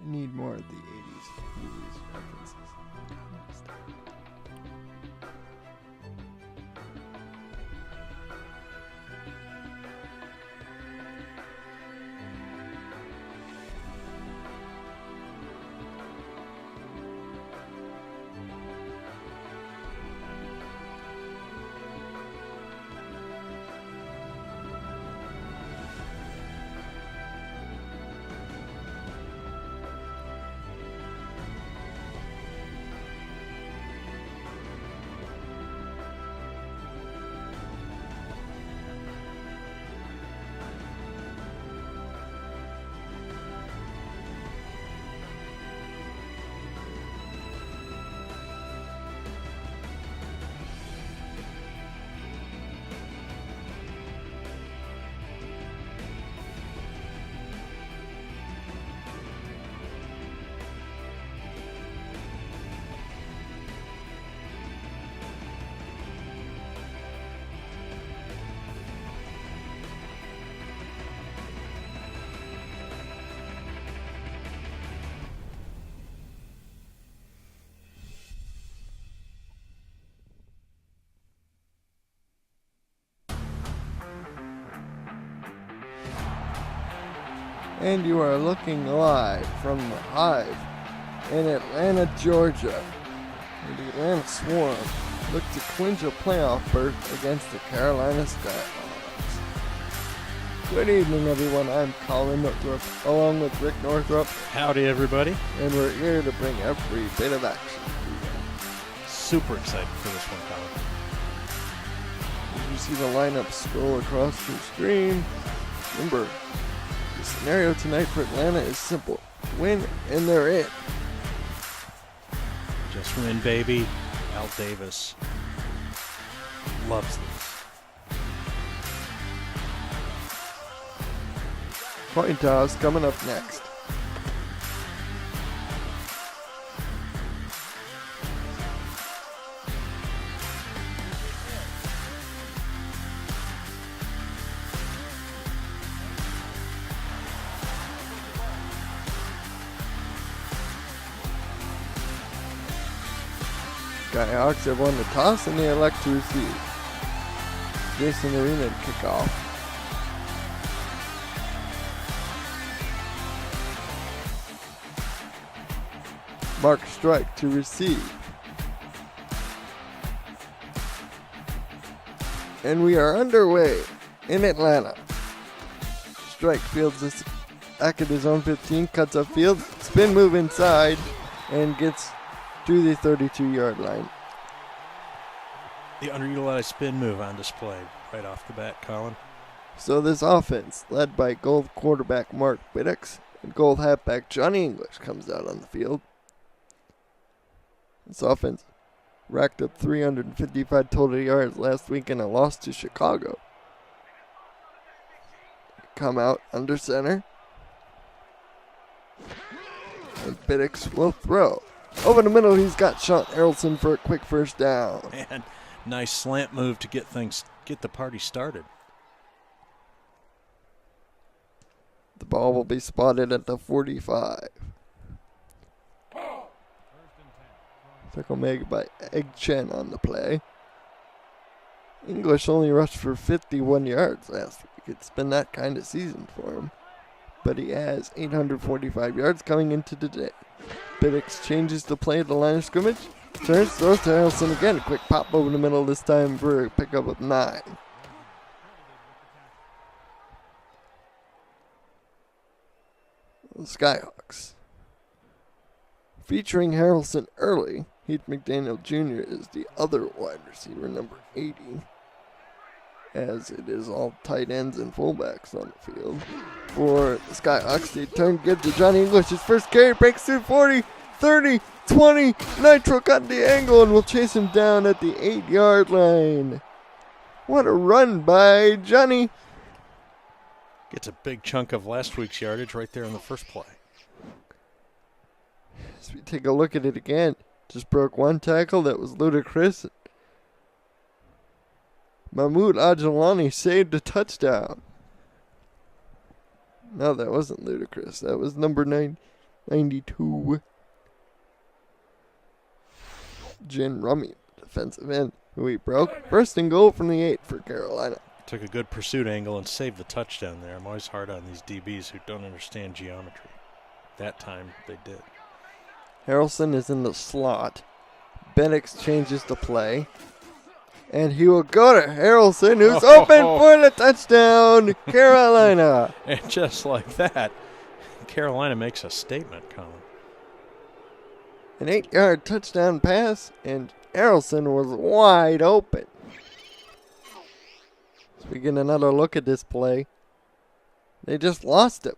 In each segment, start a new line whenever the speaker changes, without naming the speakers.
need more of the 80s movies references. And you are looking live from the Hive in Atlanta, Georgia, where the Atlanta Swarm look to clinch a playoff berth against the Carolina Skyhawks. Good evening, everyone. I'm Colin Northrup, along with Rick Northrup.
Howdy, everybody.
And we're here to bring every bit of action to you.
Super excited for this one, Colin.
You see the lineup scroll across your screen. Remember, the scenario tonight for Atlanta is simple. Win, and they're in.
Just win, baby. Al Davis loves this.
Coin toss coming up next. Skyhawks have won the toss and they elect to receive. Jason Arena to kick off. Mark Strike to receive. And we are underway in Atlanta. Strike fields this back at his own 15, cuts upfield, spin move inside, and gets to the 32-yard line.
The underutilized spin move on display right off the bat, Colin.
So this offense, led by Gold quarterback Mark Biddix and Gold halfback Johnny English, comes out on the field. This offense racked up 355 total yards last week in a loss to Chicago. Come out under center. And Biddix will throw. Over the middle, he's got Sean Harrelson for a quick first down.
And nice slant move to get the party started.
The ball will be spotted at the 45. Tackle made by Egg Chen on the play. English only rushed for 51 yards last week. It's been that kind of season for him. But he has 845 yards coming into today. Biddix changes the play at the line of scrimmage. Turns, throws to Harrelson again. A quick pop over the middle this time for a pickup of 9. The Skyhawks. Featuring Harrelson early, Heath McDaniel Jr. is the other wide receiver, number 80. As it is all tight ends and fullbacks on the field. For the Skyhawks, they turn good to Johnny English. His first carry breaks through 40, 30, 20. Nitro got the angle and will chase him down at the 8-yard line. What a run by Johnny.
Gets a big chunk of last week's yardage right there in the first play.
As we take a look at it again, just broke one tackle that was ludicrous. Mahmoud Ajalani saved a touchdown. No, that wasn't ludicrous. That was number 9, 92. Jin Rummy, defensive end, who he broke. First and goal from the 8 for Carolina.
Took a good pursuit angle and saved the touchdown there. I'm always hard on these DBs who don't understand geometry. That time they did.
Harrelson is in the slot. Bennix changes the play. And he will go to Harrelson, who's open for the touchdown, Carolina.
And just like that, Carolina makes a statement, Colin.
An 8-yard touchdown pass, and Harrelson was wide open. So we get another look at this play. They just lost him.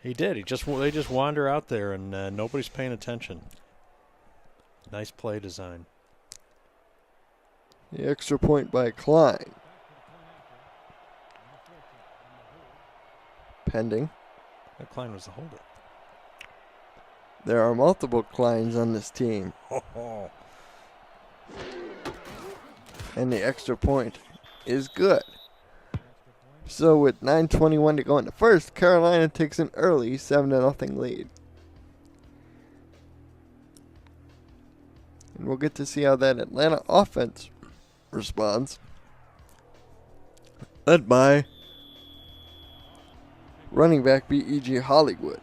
He did. They just wander out there, and nobody's paying attention. Nice play design.
The extra point by Klein. Pending.
That Klein was the holder.
There are multiple Kleins on this team. And the extra point is good. So with 9:21 to go in the first, Carolina takes an early 7-0 lead. And we'll get to see how that Atlanta offense responds. Led by running back B.E.G. Hollywood.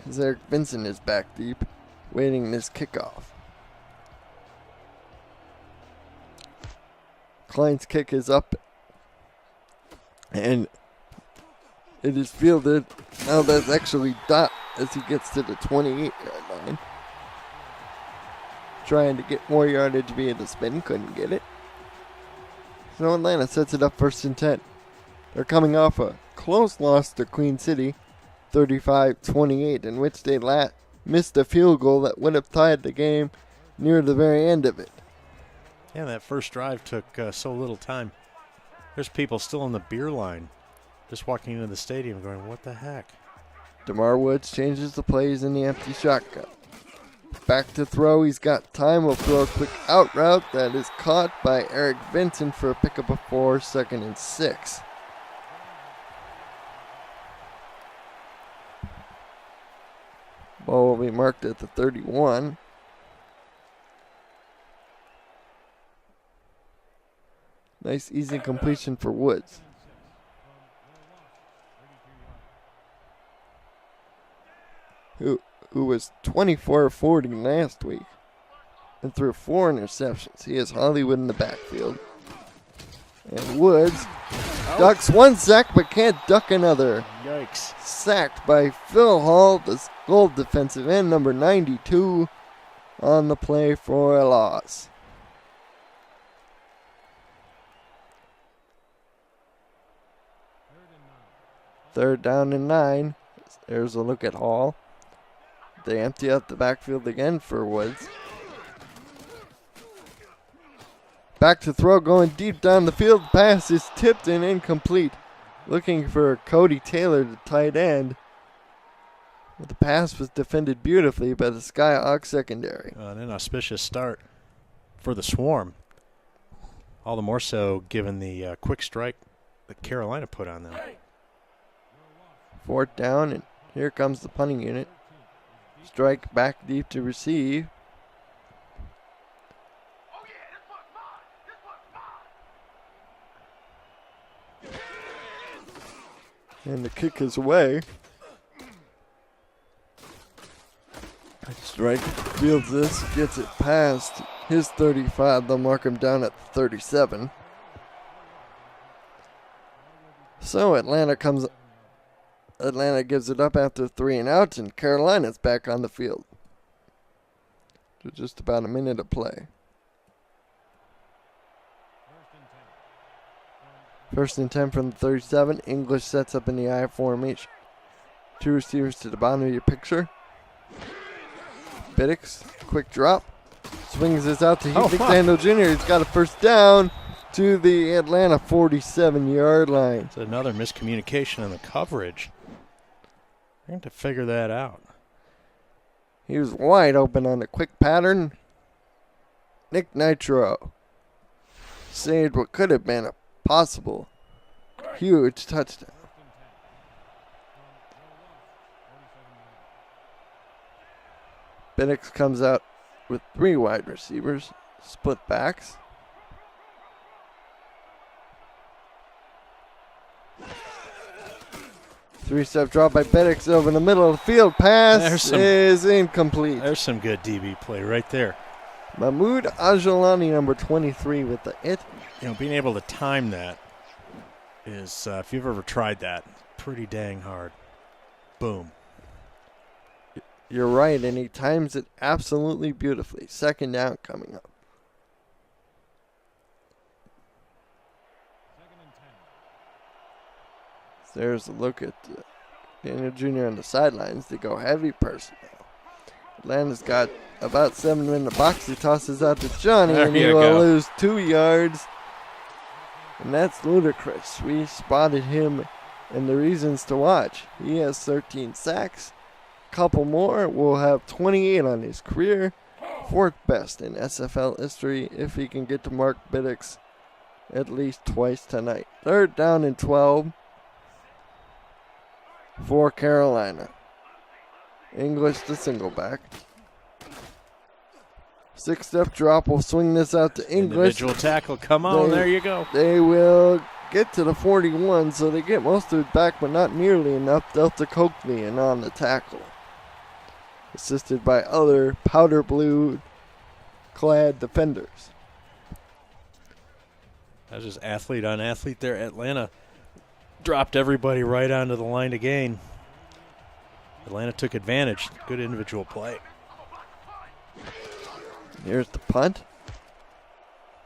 As Eric Vincent is back deep, waiting this kickoff. Klein's kick is up, and it is fielded. Now that's actually Dot as he gets to the 28-yard line. Trying to get more yardage via the spin, couldn't get it. So Atlanta sets it up 1st and 10. They're coming off a close loss to Queen City, 35-28, in which they missed a field goal that would have tied the game near the very end of it.
Yeah, that first drive took so little time. There's people still in the beer line just walking into the stadium going, what the heck?
DeMar Woods changes the plays in the empty shotgun. Back to throw. He's got time. Will throw a quick out route that is caught by Eric Vincent for a pickup of 4, 2nd and 6. Ball will be marked at the 31. Nice easy completion for Woods. Who was 24-40 last week and threw 4 interceptions. He has Hollywood in the backfield. And Woods ducks one sack but can't duck another.
Yikes.
Sacked by Phil Hall, the gold defensive end, number 92, on the play for a loss. Third down and 9. There's a look at Hall. They empty out the backfield again for Woods. Back to throw, going deep down the field. Pass is tipped and incomplete. Looking for Cody Taylor, the tight end. But the pass was defended beautifully by the Skyhawks secondary.
An inauspicious start for the Swarm. All the more so given the quick strike that Carolina put on them.
4th down, and here comes the punting unit. Strike back deep to receive. And the kick is away. Strike fields this, gets it past his 35. They'll mark him down at 37. So Atlanta gives it up after 3 and outs, and Carolina's back on the field. To just about a minute of play. 1st and 10 from the 37. English sets up in the I formation. 2 receivers to the bottom of your picture. Biddix, quick drop. Swings this out to Heath McDaniel Jr. He's got a 1st down to the Atlanta 47-yard line.
It's another miscommunication in the coverage. I have to figure that out.
He was wide open on the quick pattern. Nick Nitro saved what could have been a possible huge touchdown. Bennix comes out with 3 wide receivers, split backs. Three-step drop by Bennix over the middle of the field. Pass is incomplete.
There's some good DB play right there.
Mahmoud Ajalani, number 23, with the hit.
You know, being able to time that is, if you've ever tried that, pretty dang hard. Boom.
You're right, and he times it absolutely beautifully. Second down coming up. There's a look at Daniel Jr. on the sidelines. They go heavy personnel. Atlanta's got about 7 men in the box. He tosses out to Johnny, and he will lose 2 yards. And that's ludicrous. We spotted him and the reasons to watch. He has 13 sacks. Couple more will have 28 on his career. 4th best in SFL history if he can get to Mark Bennix at least twice tonight. 3rd down and 12 for Carolina. English to single back. 6-step drop will swing this out to English.
Individual tackle, come on, there you go.
They will get to the 41, so they get most of it back, but not nearly enough. Delta Coakley in on the tackle, assisted by other powder blue clad defenders.
That was just athlete on athlete there. Atlanta dropped everybody right onto the line to gain. Atlanta took advantage. Good individual play.
Here's the punt.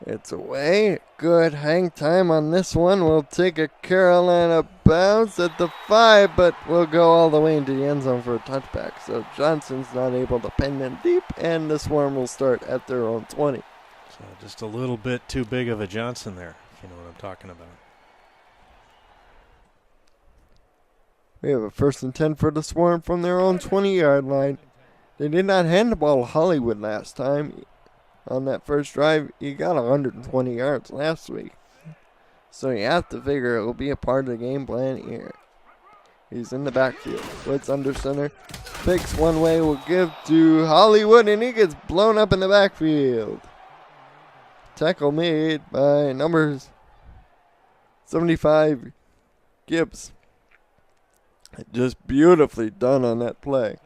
It's away. Good hang time on this one. We'll take a Carolina bounce at the 5, but we'll go all the way into the end zone for a touchback. So Johnson's not able to pin them deep, and the Swarm will start at their own 20.
So just a little bit too big of a Johnson there, if you know what I'm talking about.
We have a 1st and 10 for the Swarm from their own 20-yard line. They did not hand the ball to Hollywood last time. On that first drive, he got 120 yards last week. So you have to figure it will be a part of the game plan here. He's in the backfield. Blitz under center. Picks one way, will give to Hollywood, and he gets blown up in the backfield. Tackle made by numbers 75, Gibbs. Just beautifully done on that play.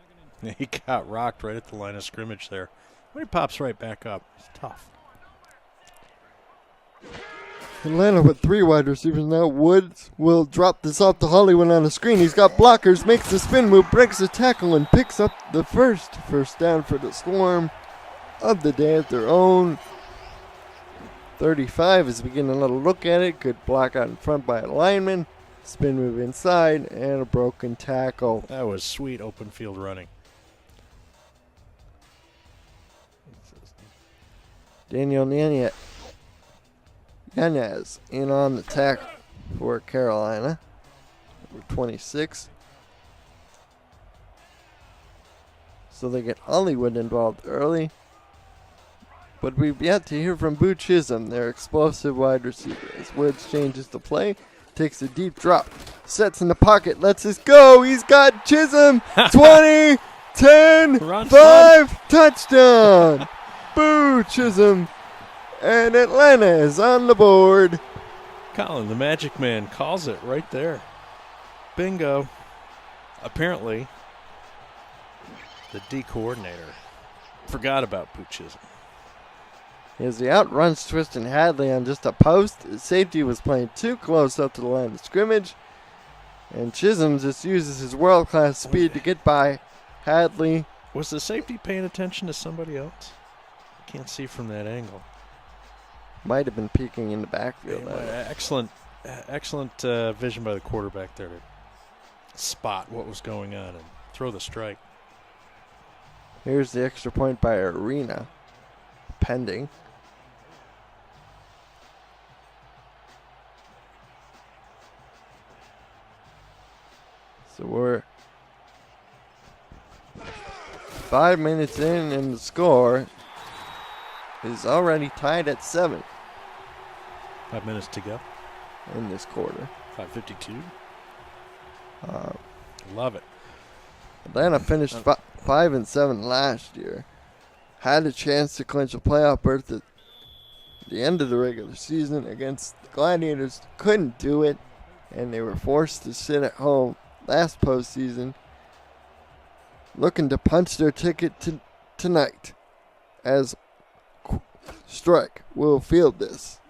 He got rocked right at the line of scrimmage there. But he pops right back up. It's tough.
Atlanta with 3 wide receivers now. Woods will drop this off to Hollywood on the screen. He's got blockers, makes the spin move, breaks the tackle, and picks up the first down for the Swarm of the day at their own 35 as we get another look at it. Good block out in front by a lineman. Spin move inside and a broken tackle.
That was sweet open field running.
Daniel Yanez in on the tackle for Carolina. Number 26. So they get Hollywood involved early. But we've yet to hear from Boo Chisholm, their explosive wide receiver. As Woods changes the play, takes a deep drop, sets in the pocket, lets us go. He's got Chisholm. 20, 10,
Run,
5, son. Touchdown. Boo Chisholm. And Atlanta is on the board.
Colin, the Magic Man, calls it right there. Bingo. Apparently, the D coordinator forgot about Boo Chisholm.
As he outruns Tristan Hadley on just a post, his safety was playing too close up to the line of scrimmage, and Chisholm just uses his world-class speed to get by Hadley.
Was the safety paying attention to somebody else? I can't see from that angle.
Might have been peeking in the backfield.
Yeah, excellent vision by the quarterback there to spot what was going on and throw the strike.
Here's the extra point by Arena, pending. So we're 5 minutes in, and the score is already tied at 7
5 minutes to go
in this quarter.
5:52. Love it.
Atlanta finished 5-7 last year. Had a chance to clinch a playoff berth at the end of the regular season against the Gladiators. Couldn't do it, and they were forced to sit at home last postseason, looking to punch their ticket tonight as Strike will field this.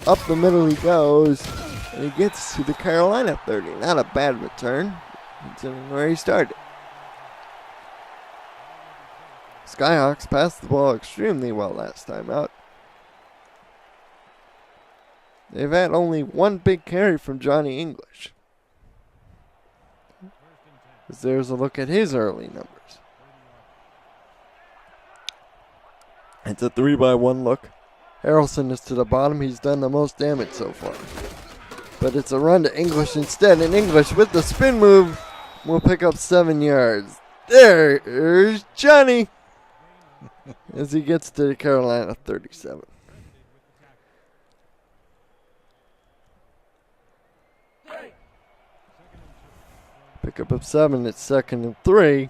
Up the middle he goes, and he gets to the Carolina 30. Not a bad return, considering where he started. Skyhawks passed the ball extremely well last time out. They've had only one big carry from Johnny English. As there's a look at his early numbers. It's a 3-by-1 look. Harrelson is to the bottom. He's done the most damage so far. But it's a run to English instead, and English with the spin move will pick up 7 yards. There's Johnny as he gets to the Carolina 37. Pickup of 7. It's 2nd and 3.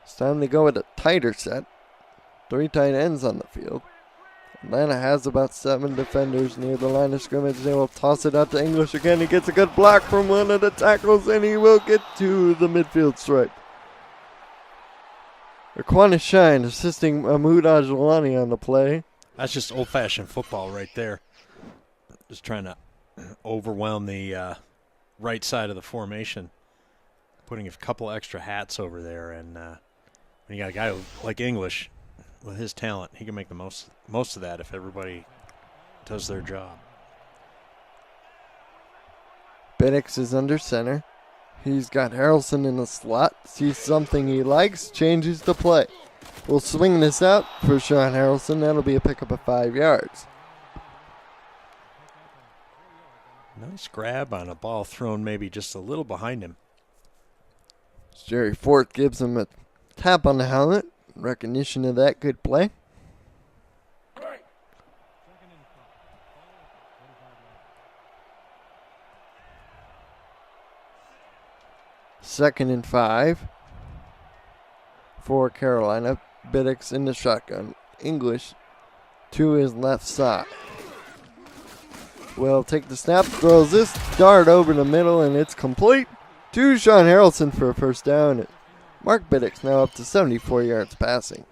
It's time to go with a tighter set. 3 tight ends on the field. Atlanta has about 7 defenders near the line of scrimmage. They will toss it out to English again. He gets a good block from one of the tackles, and he will get to the midfield stripe. Aquana Shine assisting Mahmoud Ajlani on the play.
That's just old-fashioned football right there. Just trying to overwhelm the right side of the formation. Putting a couple extra hats over there, and when you got a guy like English with his talent, he can make the most of that if everybody does their job.
Biddix is under center. He's got Harrelson in the slot. Sees something he likes, changes the play. We'll swing this out for Sean Harrelson. That'll be a pickup of 5 yards.
Nice grab on a ball thrown maybe just a little behind him.
Jerry Fort gives him a tap on the helmet. Recognition of that good play. Second and 5 for Carolina. Biddix in the shotgun. English to his left side. Will take the snap, throws this dart over the middle, and it's complete to Sean Harrelson for a first down. Mark Biddix now up to 74 yards passing.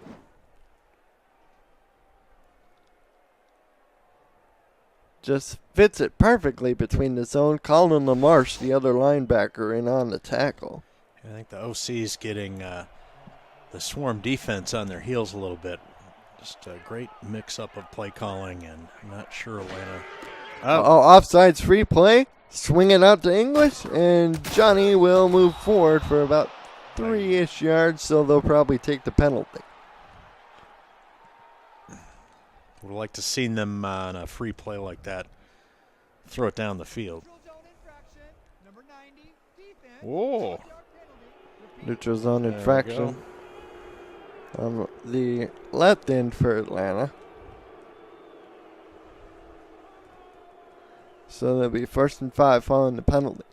Just fits it perfectly between the zone. Colin LaMarche, the other linebacker, in on the tackle.
I think the OC's getting the swarm defense on their heels a little bit. Just a great mix-up of play calling, and I'm not sure Atlanta.
Offsides free play. Swing it out to English, and Johnny will move forward for about 3-ish yards, so they'll probably take the penalty.
Would like to see them on a free play like that throw it down the field. Whoa.
Neutral zone infraction on the left end for Atlanta. So that'll be 1st and 5 following the penalty.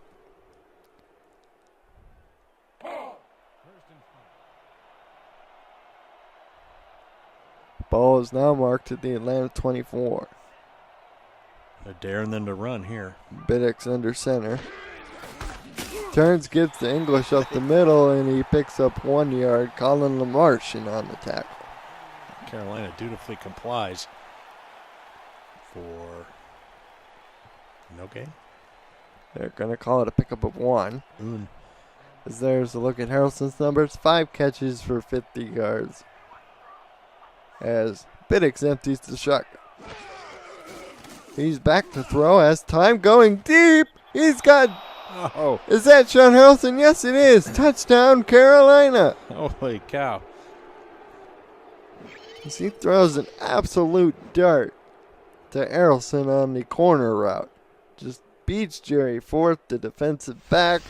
Ball is now marked at the Atlanta 24.
They're daring them to run here.
Biddix under center. Turns, gives to English up the middle, and he picks up 1 yard. Colin LaMarche in on the tackle.
Carolina dutifully complies for no gain.
They're going to call it a pickup of 1. As there's a look at Harrelson's numbers. 5 catches for 50 yards. As Biddix empties the shotgun. He's back to throw as time going deep. He's got...
Oh.
Is that Sean Harrelson? Yes, it is. Touchdown, Carolina.
Holy cow.
As he throws an absolute dart to Harrelson on the corner route. Just beats Jerry Forth, the defensive back.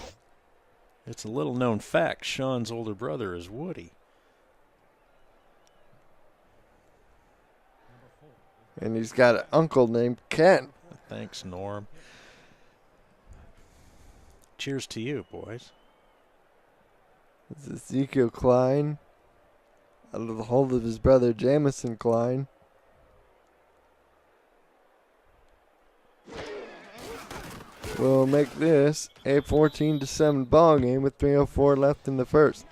It's a little known fact. Sean's older brother is Woody.
And he's got an uncle named Ken.
Thanks, Norm. cheers to you, boys.
It's Ezekiel Klein out of the hold of his brother Jamison Klein. Will make this a 14-7 ball game with 3:04 left in the first.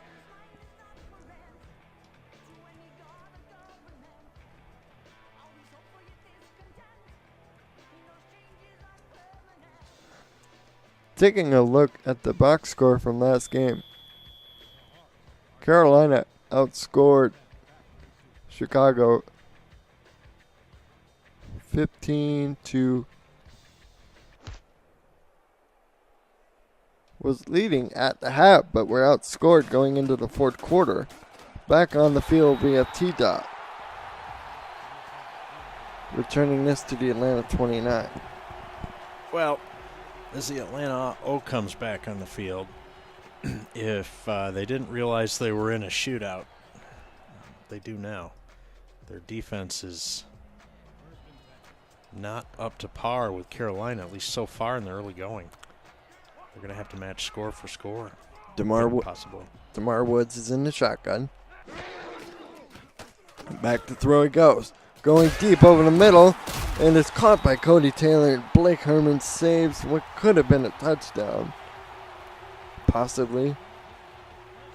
Taking a look at the box score from last game, Carolina outscored Chicago 15-. Was leading at the half, but were outscored going into the fourth quarter. Back on the field, we have T-Dot, returning this to the Atlanta 29.
Well, as the Atlanta O comes back on the field, if they didn't realize they were in a shootout, they do now. Their defense is not up to par with Carolina, at least so far in the early going. They're going to have to match score for score. Possibly.
DeMar Woods is in the shotgun. Back to throw he goes. Going deep over the middle, and it's caught by Cody Taylor. And Blake Herman saves what could have been a touchdown. Possibly.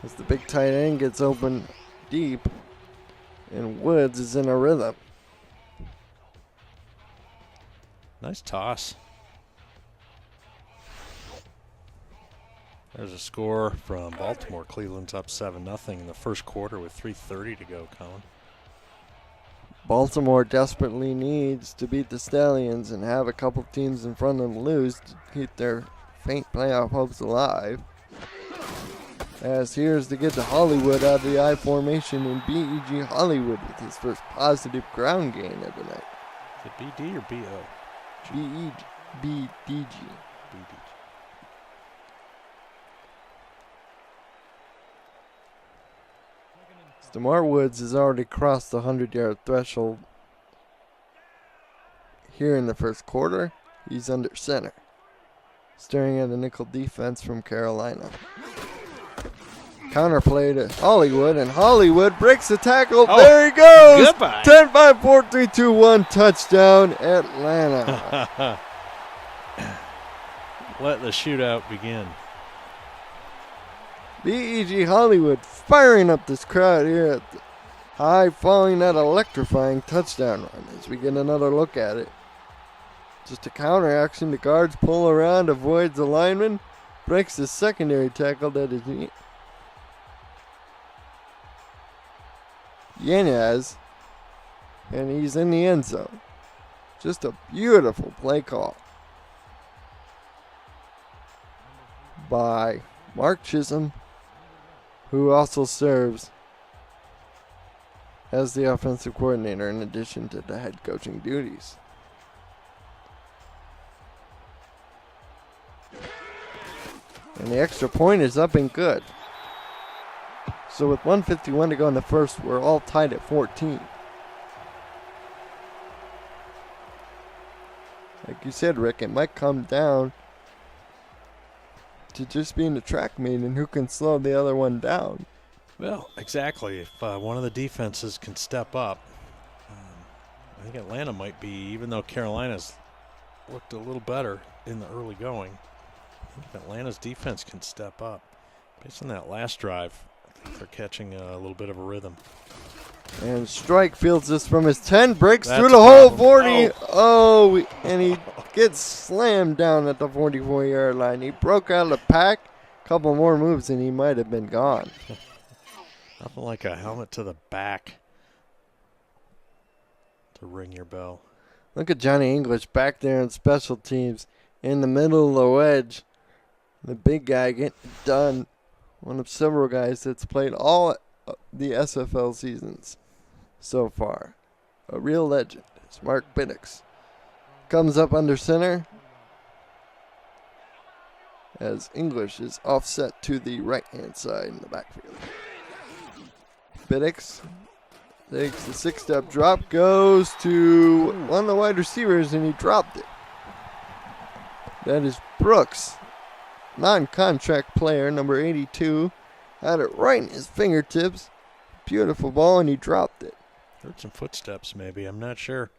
As the big tight end gets open deep, and Woods is in a rhythm.
Nice toss. There's a score from Baltimore. Cleveland's up 7-0 in the first quarter with 3:30 to go, Colin.
Baltimore desperately needs to beat the Stallions and have a couple teams in front of them lose to keep their faint playoff hopes alive. As here's to get to Hollywood out of the I formation, and BEG Hollywood with his first positive ground gain of the night.
Is it BD or BO?
BDG. DeMar Woods has already crossed the 100-yard threshold here in the first quarter. He's under center, staring at a nickel defense from Carolina. Counterplay to Hollywood, and Hollywood breaks the tackle.
Oh,
there he goes.
Goodbye.
10-5, 4-3-2-1 touchdown, Atlanta.
Let the shootout begin.
BEG Hollywood firing up this crowd here at the high, following that electrifying touchdown run as we get another look at it. Just a counter action. The guards pull around, avoids the lineman, breaks the secondary tackle that is Yanez, and he's in the end zone. Just a beautiful play call by Mark Chisholm, who also serves as the offensive coordinator in addition to the head coaching duties. And the extra point is up and good. So with 1:51 to go in the first, we're all tied at 14. Like you said, Rick, it might come down to just being a track meet and who can slow the other one down.
Well, exactly. If one of the defenses can step up, I think Atlanta might be, even though Carolina's looked a little better in the early going, I think if Atlanta's defense can step up. Based on that last drive, I think they're catching a little bit of a rhythm.
And Strike fields this from his 10, breaks
That's
through the whole
problem.
40. And he gets slammed down at the 44-yard line. He broke out of the pack. Couple more moves and he might have been gone.
Nothing like a helmet to the back to ring your bell.
Look at Johnny English back there in special teams in the middle of the wedge. The big guy getting it done. One of several guys that's played all the SFL seasons so far. A real legend. It's Mark Biddix. Comes up under center as English is offset to the right-hand side in the backfield. Biddix takes the 6-step drop, goes to one of the wide receivers, and he dropped it. That is Brooks. non-contract player, number 82, had it right in his fingertips. Beautiful ball, and he dropped it.
Heard some footsteps, maybe. I'm not sure.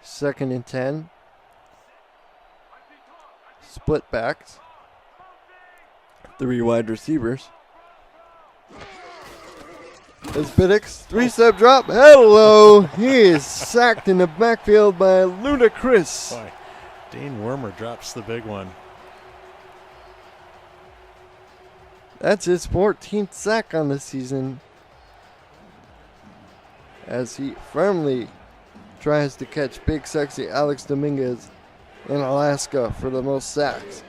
Second and 10. Split backs. 3 wide receivers. As Biddix, 3-step drop. Hello! He is sacked in the backfield by Ludacris.
Boy, Dean Wormer drops the big one.
That's his 14th sack on the season, as he firmly tries to catch big sexy Alex Dominguez in Alaska for the most sacks.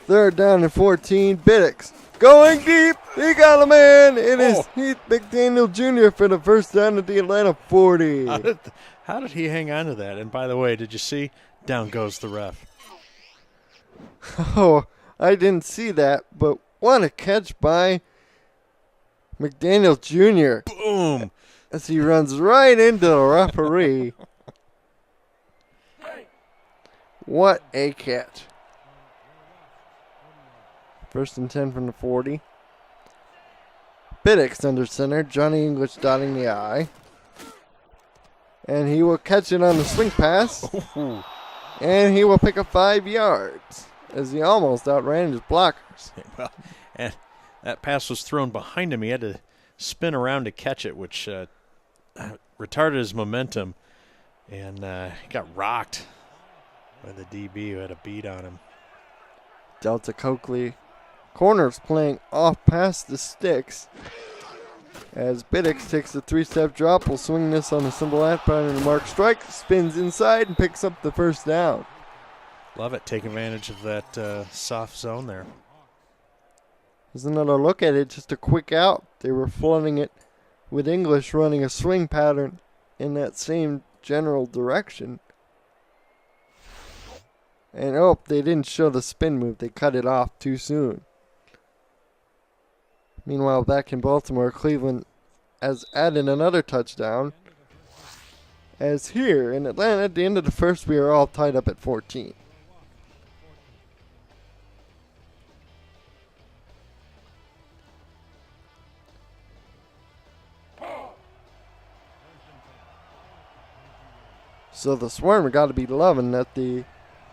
3rd down and 14. Biddix going deep. He got a man. It is Heath McDaniel Jr. for the first down at the Atlanta 40.
How did he hang on to that? And by the way, did you see? Down goes the ref.
Oh, I didn't see that, but what a catch by McDaniel Jr.
Boom.
As he runs right into the referee. What a catch. 1st and 10 from the 40. Biddix under center. Johnny English dotting the I. And he will catch it on the swing pass.
Ooh.
And he will pick up 5 yards as he almost outran his blockers.
Well, and that pass was thrown behind him. He had to spin around to catch it, which retarded his momentum. And he got rocked by the DB who had a beat on him.
Delta Coakley. Corners playing off past the sticks. As Biddix takes a 3-step drop, will swing this on a simple out pattern to Mark Strike, spins inside and picks up the 1st down.
Love it. Take advantage of that soft zone there.
There's another look at it, just a quick out. They were flooding it with English running a swing pattern in that same general direction. And they didn't show the spin move. They cut it off too soon. Meanwhile, back in Baltimore, Cleveland has added another touchdown. As here in Atlanta, at the end of the first, we are all tied up at 14. So the Swarm got to be loving that the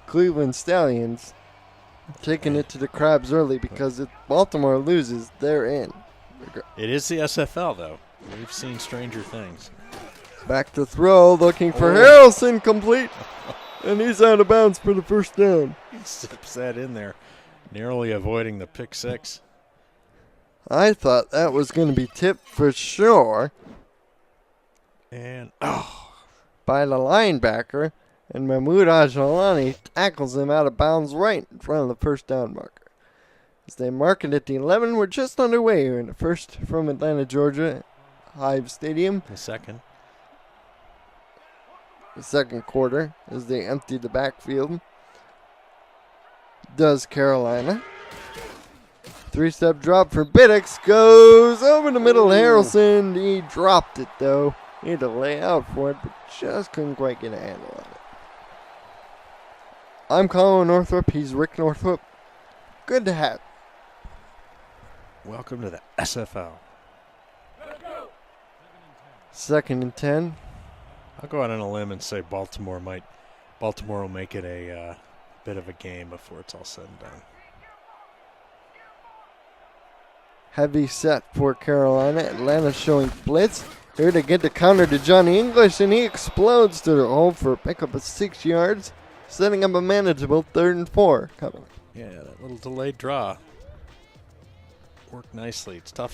Cleveland Stallions taking it to the Crabs early, because if Baltimore loses, they're in.
It is the SFL, though. We've seen stranger things.
Back to throw, looking for Harrelson, complete. And he's out of bounds for the 1st down.
He zips that in there, narrowly avoiding the pick 6.
I thought that was going to be tipped for sure.
And,
by the linebacker. And Mahmoud Ajalani tackles him out of bounds right in front of the 1st down marker. As they mark it at the 11, we're just underway here in the first from Atlanta, Georgia, Hive Stadium.
The second
quarter as they empty the backfield. Does Carolina. 3-step drop for Biddix. Goes over the middle. Harrelson. He dropped it, though. He had to lay out for it, but just couldn't quite get a handle on it. I'm Colin Northrup. He's Rick Northrup. Good to have.
Welcome to the SFL.
2nd and 10.
I'll go out on a limb and say Baltimore will make it a bit of a game before it's all said and done.
Heavy set for Carolina. Atlanta showing blitz. Here to get the counter to Johnny English, and he explodes to the hole for a pickup of 6 yards, setting up a manageable 3rd and 4 coming.
Yeah, that little delayed draw worked nicely. It's tough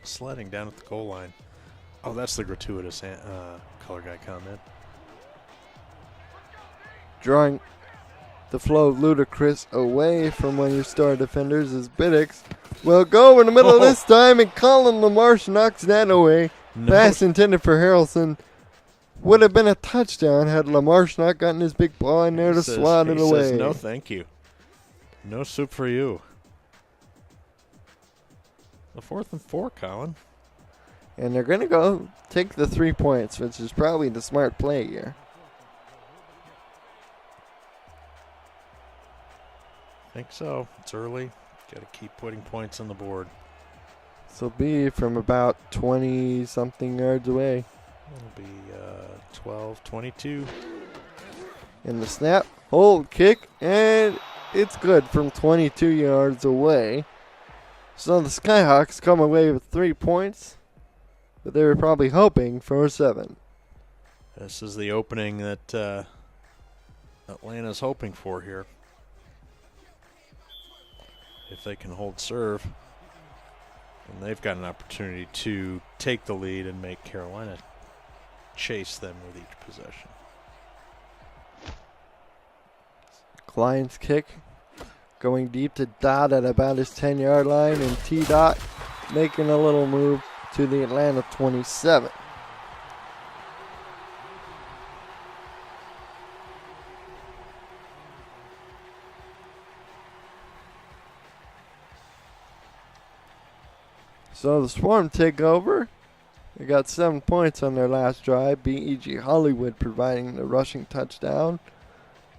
sledding down at the goal line. Oh, that's the gratuitous color guy comment.
Drawing the flow of Ludacris away from one of your star defenders is Biddix. Will go in the middle this time, and Colin LaMarche knocks that away.
No.
Pass intended for Harrelson. Would have been a touchdown had LaMarche not gotten his big ball in there to swat it away.
He says, no, thank you. No soup for you. The 4th and 4, Colin.
And they're going to go take the 3 points, which is probably the smart play here.
I think so. It's early. Got to keep putting points on the board.
So be from about 20-something yards away.
It'll be 12, 22.
And the snap, hold, kick, and it's good from 22 yards away. So the Skyhawks come away with 3 points, but they were probably hoping for 7.
This is the opening that Atlanta's hoping for here. If they can hold serve, and they've got an opportunity to take the lead and make Carolina chase them with each possession.
Klein's kick going deep to Dot at about his 10-yard line, and T-Dot making a little move to the Atlanta 27. So the Swarm take over. They got 7 points on their last drive. B.E.G. Hollywood providing the rushing touchdown.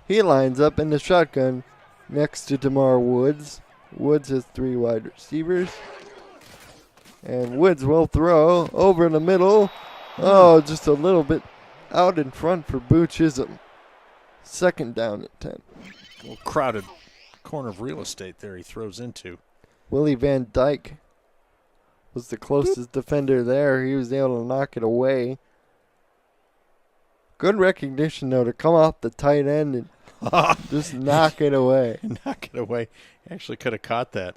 He lines up in the shotgun next to DeMar Woods. Woods has 3 wide receivers. And Woods will throw over the middle. Oh, just a little bit out in front for Boo Chisholm. 2nd down and 10.
A little crowded corner of real estate there he throws into.
Willie Van Dyke was the closest defender there. He was able to knock it away. Good recognition, though, to come off the tight end and just knock it away.
Knock it away. He actually could have caught that.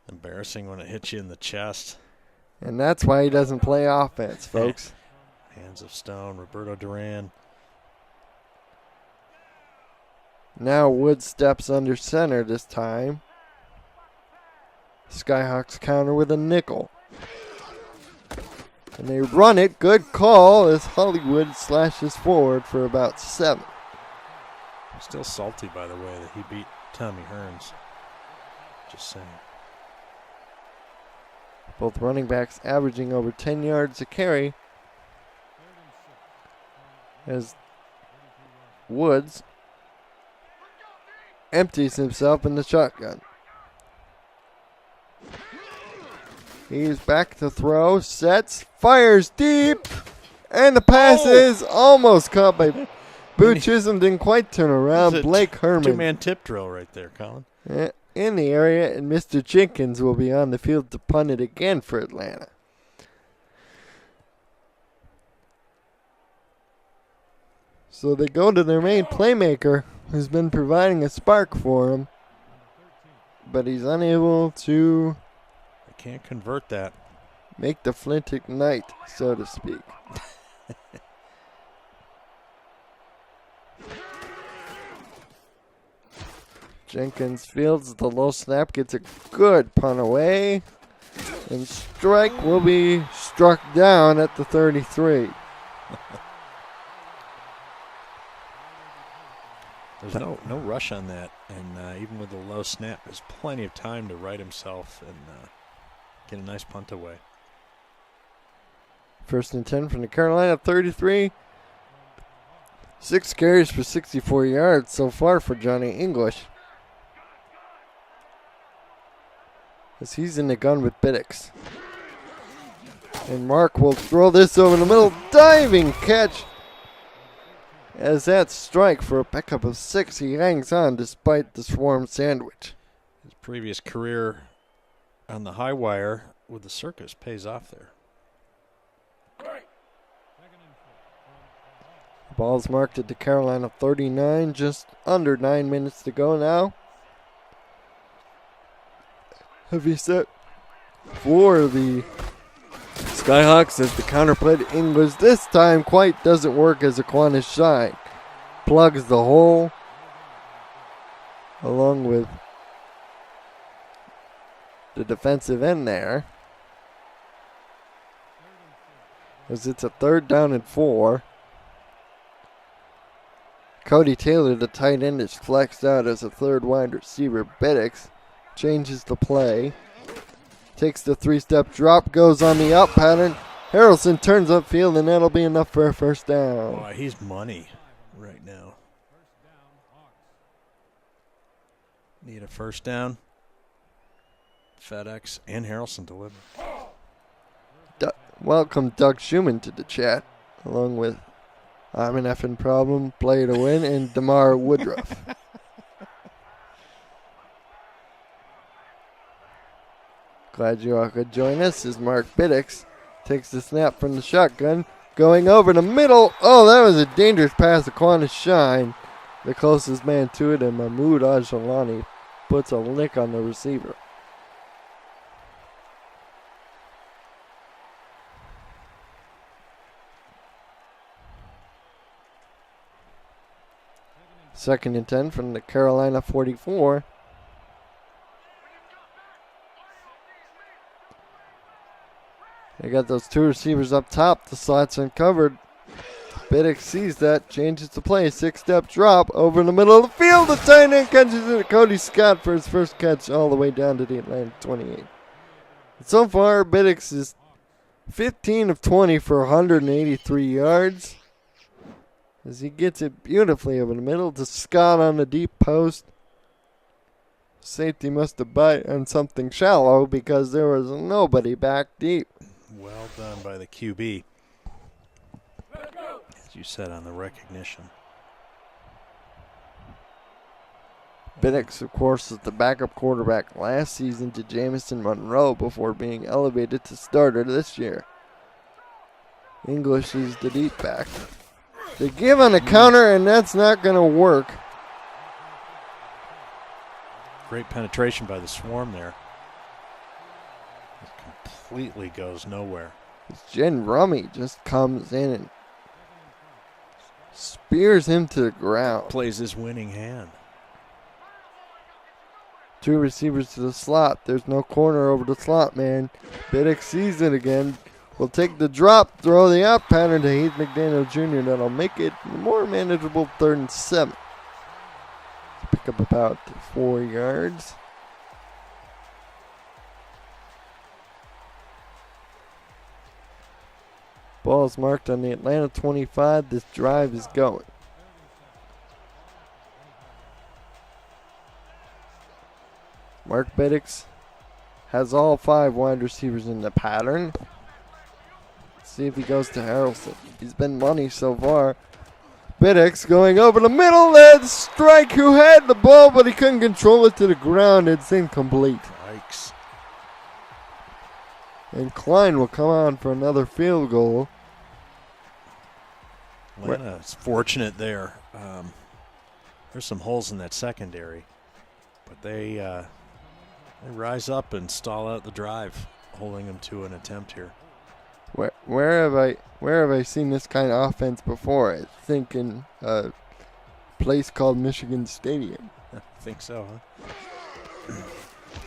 Embarrassing when it hits you in the chest.
And that's why he doesn't play offense, folks.
Hands of stone, Roberto Duran.
Now Woods steps under center this time. Skyhawks counter with a nickel. And they run it. Good call as Hollywood slashes forward for about 7.
Still salty, by the way, that he beat Tommy Hearns. Just saying.
Both running backs averaging over 10 yards a carry. As Woods empties himself in the shotgun. He's back to throw, sets, fires deep, and the pass is almost caught by Boo Chisholm. Didn't quite turn around. Blake Herman.
Two-man tip drill right there, Colin.
In the area, and Mr. Jenkins will be on the field to punt it again for Atlanta. So they go to their main playmaker, who's been providing a spark for him, but he's unable to
can't convert that.
Make the flint ignite, so to speak. Jenkins fields the low snap, gets a good punt away, and strike will be struck down at the 33.
There's no rush on that, and even with the low snap, there's plenty of time to right himself and get a nice punt away.
1st and 10 from the Carolina 33. 6 carries for 64 yards so far for Johnny English. As he's in the gun with Biddix. And Mark will throw this over the middle. Diving catch. As that strike for a pickup of 6, he hangs on despite the Swarm sandwich.
His previous career on the high wire with the circus pays off there.
Ball's marked at the Carolina 39, just under 9 minutes to go now. Heavy set for the Skyhawks as the counterplay to English. This time quite doesn't work as Aquinas Shine plugs the hole along with the defensive end there. As it's a 3rd down and 4. Cody Taylor, the tight end, is flexed out as a 3rd wide receiver. Biddix changes the play. Takes the 3-step drop, goes on the up pattern, Harrelson turns upfield, and that'll be enough for a first down.
Boy, he's money right now. Need a first down. FedEx and Harrelson deliver.
Welcome Doug Schumann to the chat, along with I'm an effing problem, play to win, and DeMar Woodruff. Glad you all could join us as Mark Biddix takes the snap from the shotgun, going over the middle. Oh, that was a dangerous pass to Quantus Shine, the closest man to it, and Mahmoud Ajalani puts a lick on the receiver. Second and 10 from the Carolina 44. They got those two receivers up top. The slot's uncovered. Biddix sees that, changes the play. 6-step drop over the middle of the field. The tight end catches it. Cody Scott for his first catch all the way down to the Atlanta 28. So far, Biddix is 15 of 20 for 183 yards. As he gets it beautifully over the middle to Scott on the deep post. Safety must have bite on something shallow because there was nobody back deep.
Well done by the QB. As you said on the recognition.
Biddix, of course, was the backup quarterback last season to Jamison Monroe before being elevated to starter this year. English is the deep back. They give on the counter, and that's not going to work.
Great penetration by the swarm there. It completely goes nowhere.
Jen Rummy just comes in and spears him to the ground.
Plays his winning hand.
Two receivers to the slot. There's no corner over the slot, man. Biddix sees it again. Will take the drop, throw the out pattern to Heath McDaniel Jr. That'll make it more manageable 3rd and 7. Pick up about 4 yards. Ball is marked on the Atlanta 25. This drive is going. Mark Biddix has all 5 wide receivers in the pattern. See if he goes to Harrelson. He's been money so far. Biddix going over the middle. That's Strike, who had the ball, but he couldn't control it to the ground. It's incomplete.
Yikes.
And Klein will come on for another field goal.
Atlanta's fortunate there. There's some holes in that secondary, but they rise up and stall out the drive, holding them to an attempt here.
Where have I seen this kind of offense before? I think in a place called Michigan Stadium.
I think so, huh?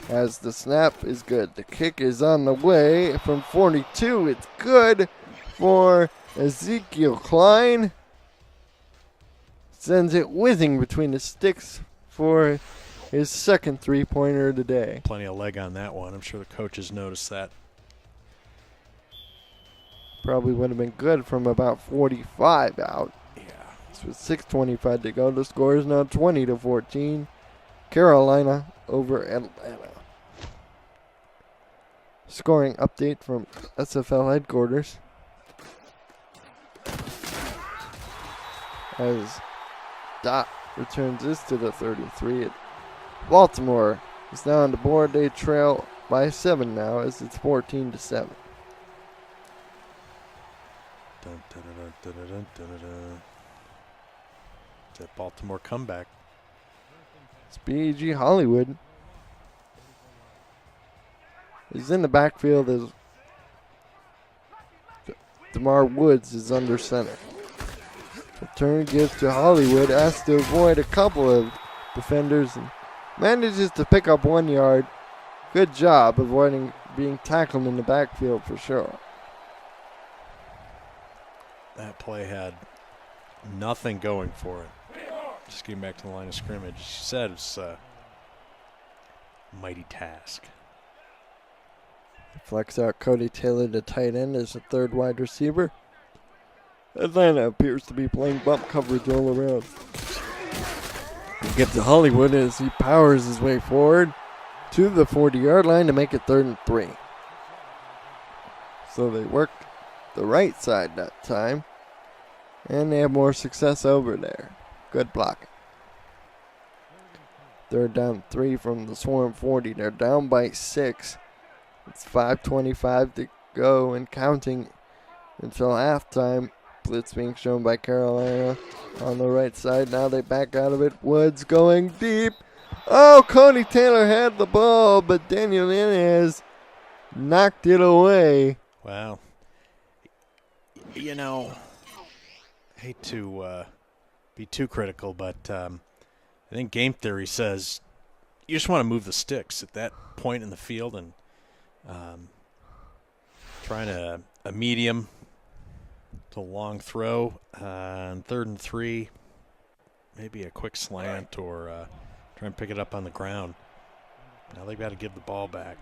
As the snap is good. The kick is on the way from 42. It's good for Ezekiel Klein. Sends it whizzing between the sticks for his second three-pointer of the day.
Plenty of leg on that one. I'm sure the coaches noticed that.
Probably would have been good from about 45 out.
Yeah.
So with 6:25 to go, the score is now 20-14. Carolina over Atlanta. Scoring update from SFL headquarters. As Dot returns this to the 33. Baltimore is now on the board. They trail by 7 now as it's 14-7.
Dun, dun, dun, dun, dun, dun, dun, dun. It's a Baltimore comeback.
It's BEG Hollywood. He's in the backfield as DeMar Woods is under center. The turn gives to Hollywood, has to avoid a couple of defenders and manages to pick up 1 yard. Good job avoiding being tackled in the backfield for sure.
That play had nothing going for it. Just getting back to the line of scrimmage. She said it's a mighty task.
Flex out Cody Taylor to tight end as the third wide receiver. Atlanta appears to be playing bump coverage all around. Get to Hollywood as he powers his way forward to the 40-yard line to make it 3rd and 3. So they worked the right side that time, and they have more success over there. Good blocking. 3rd down 3 from the Swarm 40. They're down by 6. It's 5:25 to go and counting until halftime. Blitz being shown by Carolina on the right side. Now they back out of it. Woods going deep. Oh, Cody Taylor had the ball, but Daniel Inez knocked it away.
Wow. You know, hate to be too critical, but I think game theory says you just want to move the sticks at that point in the field, and trying a medium to long throw on 3rd and 3, maybe a quick slant or try and pick it up on the ground. Now they've got to give the ball back.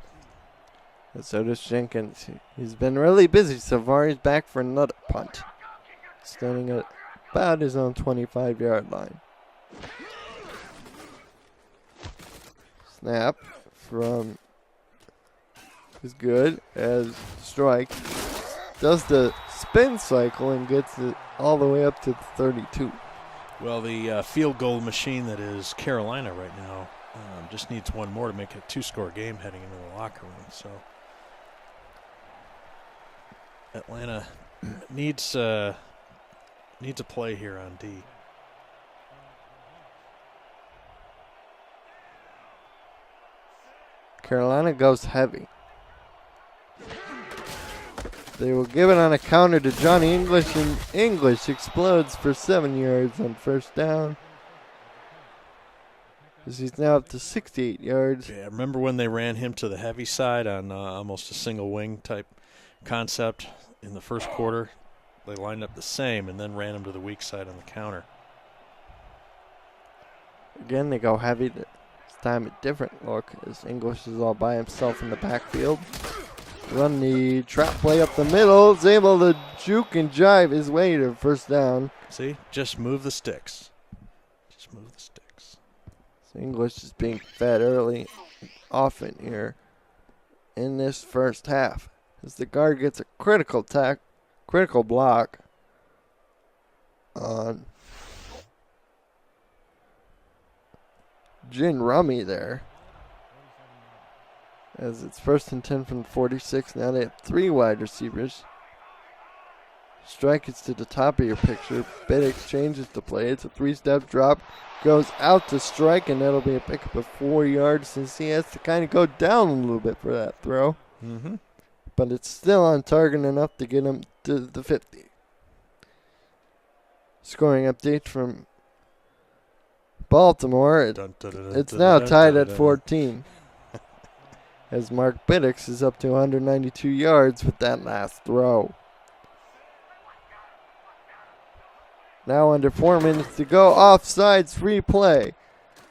And so does Jenkins. He's been really busy so far. He's back for another punt. Standing at about his own 25-yard line. Snap from is good as Strike does the spin cycle and gets it all the way up to the 32.
Well, the field goal machine that is Carolina right now just needs one more to make it a 2-score game heading into the locker room. So Atlanta needs a play here on D.
Carolina goes heavy. They will give it on a counter to Johnny English, and English explodes for 7 yards on 1st down. As he's now up to 68 yards.
Yeah, remember when they ran him to the heavy side on almost a single wing type concept in the 1st quarter? They lined up the same and then ran him to the weak side on the counter.
Again, they go heavy. This time a different look as English is all by himself in the backfield. Run the trap play up the middle. Is able to juke and jive his way to 1st down.
See, just move the sticks. Just move the sticks.
So English is being fed early, often here in this 1st half. As the guard gets a critical block on Jin Rummy there. As it's 1st and 10 from the 46. Now they have 3 wide receivers. Strike gets to the top of your picture. Biddick changes the play. It's a 3-step drop. Goes out to Strike, and that'll be a pickup of 4 yards since he has to kind of go down a little bit for that throw.
Mm-hmm.
But it's still on target enough to get him to the 50. Scoring update from Baltimore. It's now tied at 14. As Mark Biddix is up to 192 yards with that last throw. Now under 4 minutes to go. Offsides replay.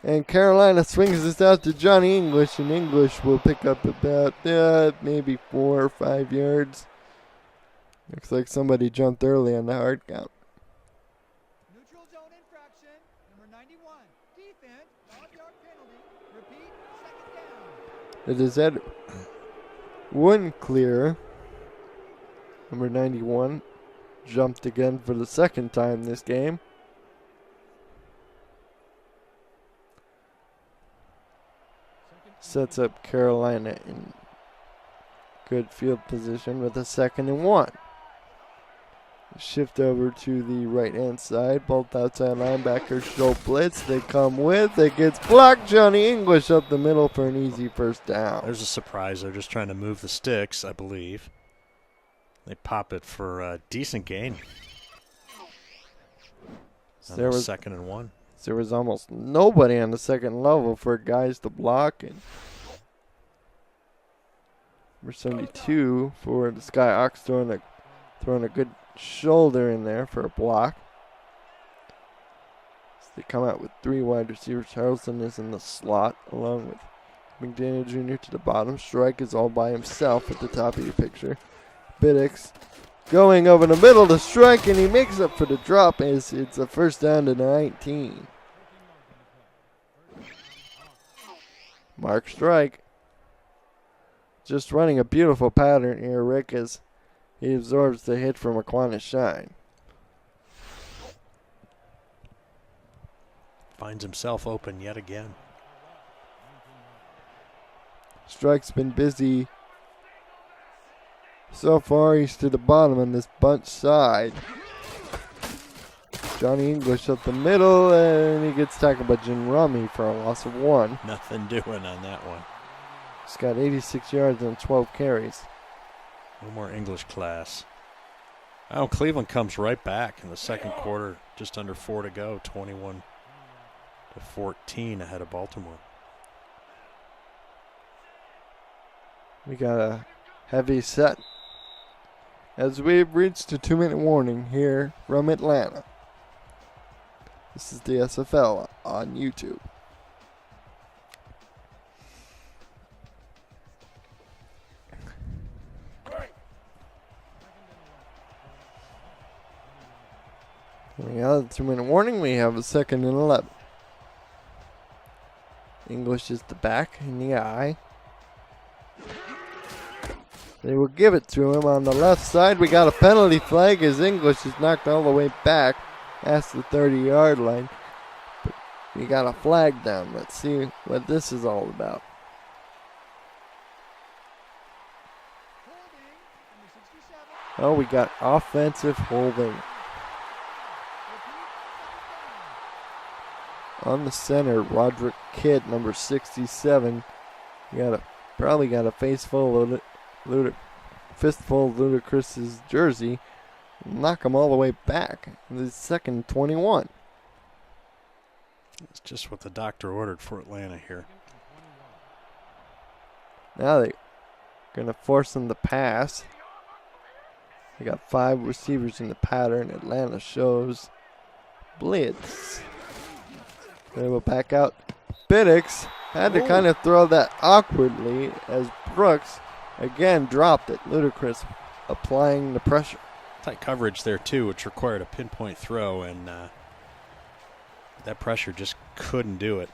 And Carolina swings this out to Johnny English, and English will pick up about maybe 4 or 5 yards. Looks like somebody jumped early on the hard count.
Neutral zone infraction, number 91. Defense, 5-yard penalty. Repeat, 2nd down.
It is Ed Woonclear, number 91, jumped again for the 2nd time this game. Sets up Carolina in good field position with a 2nd and 1. Shift over to the right-hand side. Both outside linebackers show blitz. They come with. It gets blocked. Johnny English up the middle for an easy 1st down.
There's a surprise. They're just trying to move the sticks, I believe. They pop it for a decent gain.
There was
2nd and 1.
There was almost nobody on the 2nd level for guys to block. And number 72 for the Skyhawks throwing a good shoulder in there for a block. So they come out with 3 wide receivers. Harrelson is in the slot along with McDaniel Jr. to the bottom. Strike is all by himself at the top of your picture. Biddix going over the middle to strike, and he makes up for the drop as it's a first down to 19. Mark Strike. Just running a beautiful pattern here, Rick, as he absorbs the hit from Aquinas Shine.
Finds himself open yet again.
Strike's been busy so far. He's to the bottom on this bunch side. Johnny English up the middle, and he gets tackled by Jim Rummy for a loss of 1.
Nothing doing on that one.
He's got 86 yards and 12 carries.
No more English class. Oh, Cleveland comes right back in the second quarter. Just under 4 to go. 21-14 ahead of Baltimore.
We got a heavy set as we've reached a 2-minute warning here from Atlanta. This is the SFL on YouTube. We got a 2-minute warning. We have a 2nd and 11. English is the back in the eye. They will give it to him on the left side. We got a penalty flag as English is knocked all the way back past the 30-yard line. But we got a flag down. Let's see what this is all about. Oh, we got offensive holding. On the center, Roderick Kidd, number 67. Probably got a fistful of Ludacris's jersey. Knock him all the way back. The 2nd 21.
It's just what the doctor ordered for Atlanta here.
Now they're going to force him to pass. They got 5 receivers in the pattern. Atlanta shows blitz. They will back out. Biddix had to kind of throw that awkwardly as Brooks again dropped it. Ludacris applying the pressure.
Tight coverage there too, which required a pinpoint throw, and that pressure just couldn't do it.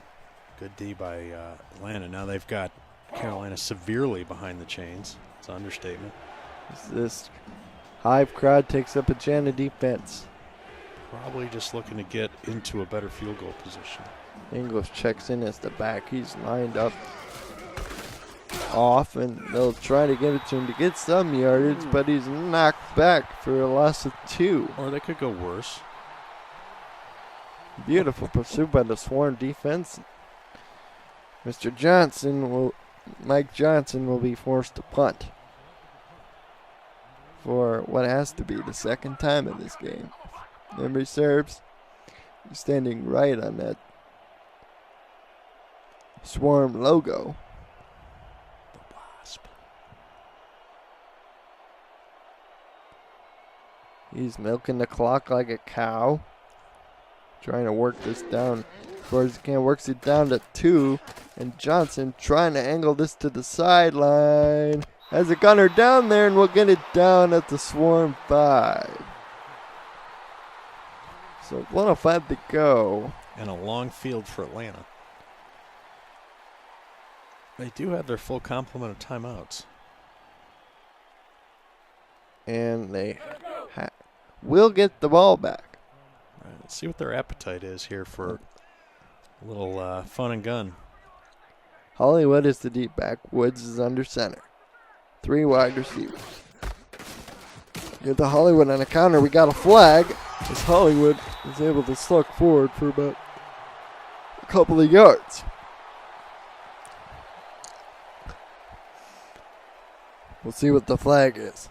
Good D by Atlanta. Now they've got Carolina severely behind the chains. It's an understatement.
This Hive crowd takes up a chant of defense.
Probably just looking to get into a better field goal position.
English checks in as the back. He's lined up off, and they'll try to get it to him to get some yardage, but he's knocked back for a loss of 2.
Or they could go worse.
Beautiful pursuit by the Swarm defense. Mike Johnson will be forced to punt for what has to be the 2nd time in this game. Memory serves. He's standing right on that Swarm logo.
The Wasp.
He's milking the clock like a cow. Trying to work this down as far as he can. Works it down to 2. And Johnson trying to angle this to the sideline. Has a gunner down there, and we'll get it down at the Swarm 5. So 1:05 to go.
And a long field for Atlanta. They do have their full complement of timeouts.
And they will get the ball back.
All right, let's see what their appetite is here for a little fun and gun.
Hollywood is the deep back. Woods is under center. 3 wide receivers. Get the Hollywood on a counter. We got a flag as Hollywood is able to slug forward for about a couple of yards. We'll see what the flag is.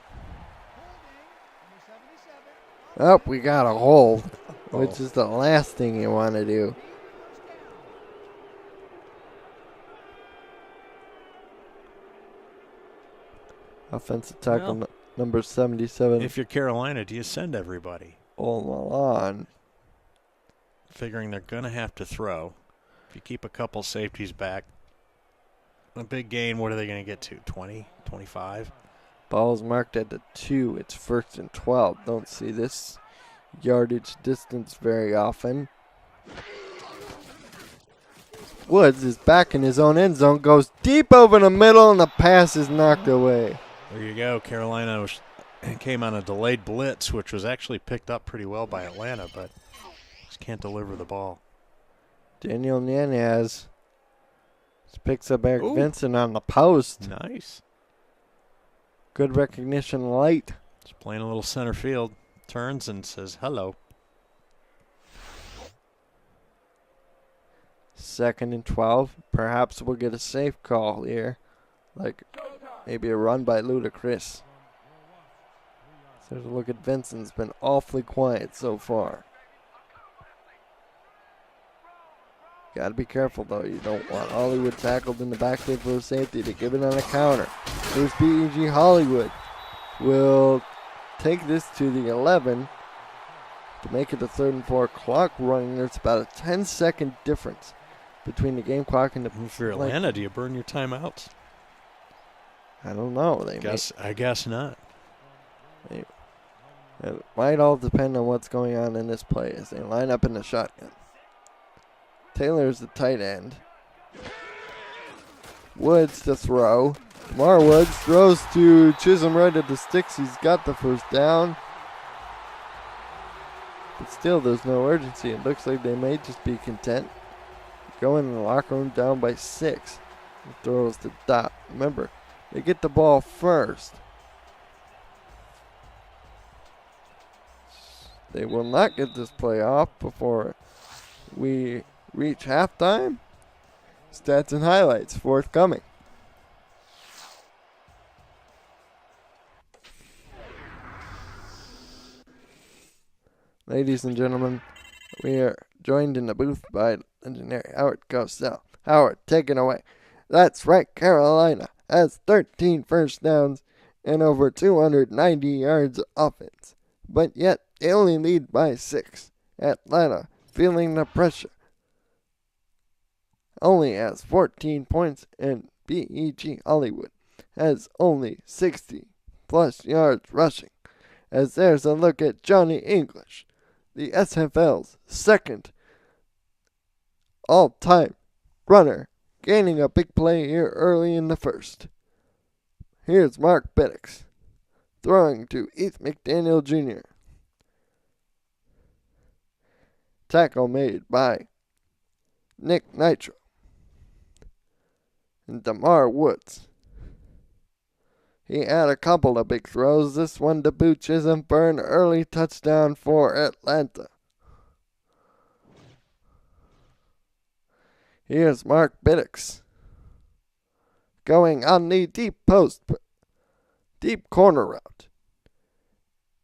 Oh, we got a hold, which is the last thing you want to do. Offensive tackle number 77.
If you're Carolina, do you send everybody?
Milan.
Figuring they're going to have to throw. If you keep a couple safeties back, a big gain. What are they going to get to? 20, 25?
Ball's marked at the 2. It's 1st and 12. Don't see this yardage distance very often. Woods is back in his own end zone, goes deep over the middle, and the pass is knocked away.
There you go. Carolina came on a delayed blitz, which was actually picked up pretty well by Atlanta, but just can't deliver the ball.
Daniel Nunez picks up Eric Vincent on the post.
Nice.
Good recognition light.
Just playing a little center field. Turns and says hello.
2nd and 12. Perhaps we'll get a safe call here. Like maybe a run by Ludacris. So to look at Vincent's been awfully quiet so far. Got to be careful, though. You don't want Hollywood tackled in the backfield for a safety to give it on a counter. Here's BEG Hollywood. Will take this to the 11 to make it the 3rd and 4 clock running. There's about a 10-second difference between the game clock and the play.
If you're Atlanta, do you burn your timeouts?
I don't know.
I guess not.
It might all depend on what's going on in this play as they line up in the shotgun. Taylor's the tight end. Woods to throw. Lamar Woods throws to Chisholm right at the sticks. He's got the first down. But still, there's no urgency. It looks like they may just be content. Going in the locker room down by 6. He throws to Dot. Remember, they get the ball first. They will not get this play off before we reach halftime. Stats and highlights forthcoming. Ladies and gentlemen, we are joined in the booth by legendary Howard Cosell. Howard, take it away. That's right, Carolina has 13 first downs and over 290 yards of offense. But yet, they only lead by 6. Atlanta, feeling the pressure, only has 14 points, and BEG Hollywood has only 60-plus yards rushing. As there's a look at Johnny English, the SFL's second all-time runner, gaining a big play here early in the first. Here's Mark Biddix throwing to Heath McDaniel Jr. Tackle made by Nick Nitro and DeMar Woods. He had a couple of big throws. This one to boot Chisholm for an early touchdown for Atlanta. Here's Mark Biddix going on the deep corner route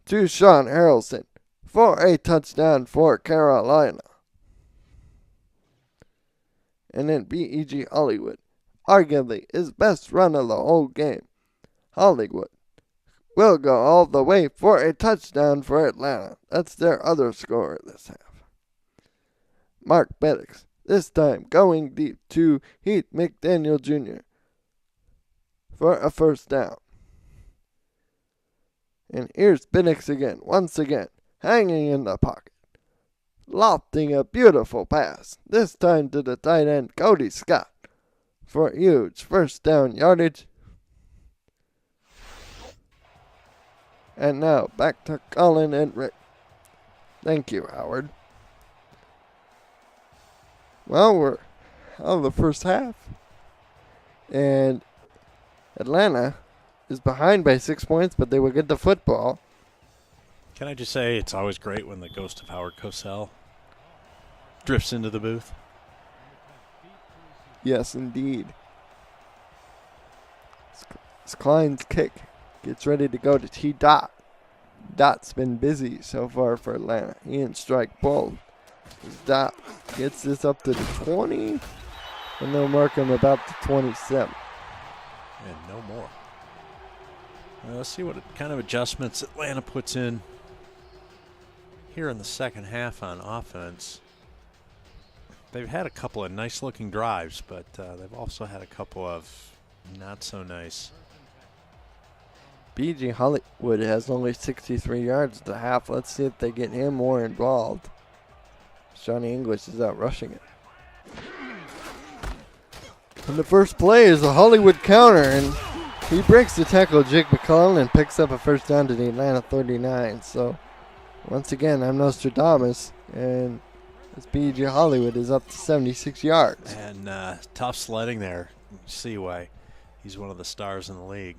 to Sean Harrelson for a touchdown for Carolina. And then BEG Hollywood, arguably his best run of the whole game. Hollywood will go all the way for a touchdown for Atlanta. That's their other score this half. Mark Biddix, this time going deep to Heath McDaniel Jr. for a first down. And here's Biddix again, once again, hanging in the pocket, lofting a beautiful pass, this time to the tight end Cody Scott for huge first down yardage. And now back to Colin and Rick. Thank you, Howard. Well, we're out of the first half. And Atlanta is behind by 6 points, but they will get the football.
Can I just say it's always great when the ghost of Howard Cosell drifts into the booth?
Yes, indeed. It's Klein's kick. Gets ready to go to T-Dot. Dot's been busy so far for Atlanta. He and strike both. Dot gets this up to the 20, and they'll mark him about the 27.
And no more. Well, let's see what kind of adjustments Atlanta puts in here in the second half on offense. They've had a couple of nice-looking drives, but they've also had a couple of not so nice.
B.G. Hollywood has only 63 yards at the half. Let's see if they get him more involved. Johnny English is out rushing it. And the first play is a Hollywood counter, and he breaks the tackle of Jake McClellan and picks up a first down to the Atlanta 39. So, once again, I'm Nostradamus, and this B.G. Hollywood is up to 76 yards.
And tough sledding there. You see why he's one of the stars in the league.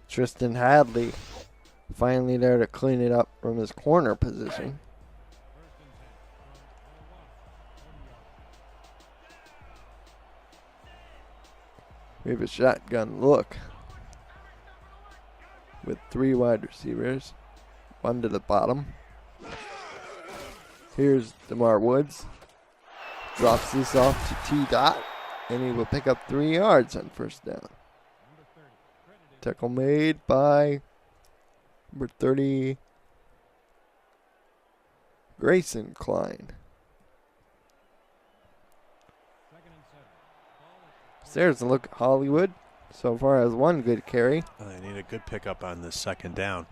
Tristan Hadley finally there to clean it up from his corner position. We have a shotgun look with 3 wide receivers, 1 to the bottom. Here's DeMar Woods. Drops this off to T-Dot, and he will pick up 3 yards on first down. Tackle made by number 30, Grayson Klein. There's a look at Hollywood. So far as 1 good carry.
They need a good pickup on this second down.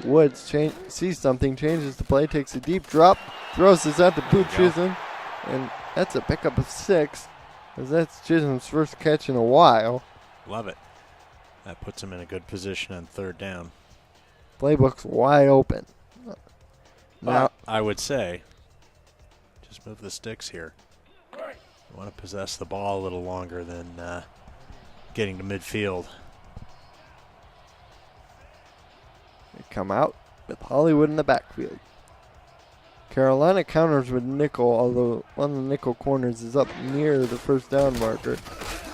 Woods sees something, changes the play, takes a deep drop, throws this out to Boot Chisholm, and that's a pickup of 6, as that's Chisholm's first catch in a while.
Love it. That puts him in a good position on third down.
Playbook's wide open. Now,
I would say, just move the sticks here. You want to possess the ball a little longer than getting to midfield.
they come out with Hollywood in the backfield. Carolina counters with nickel, although one of the nickel corners is up near the first down marker.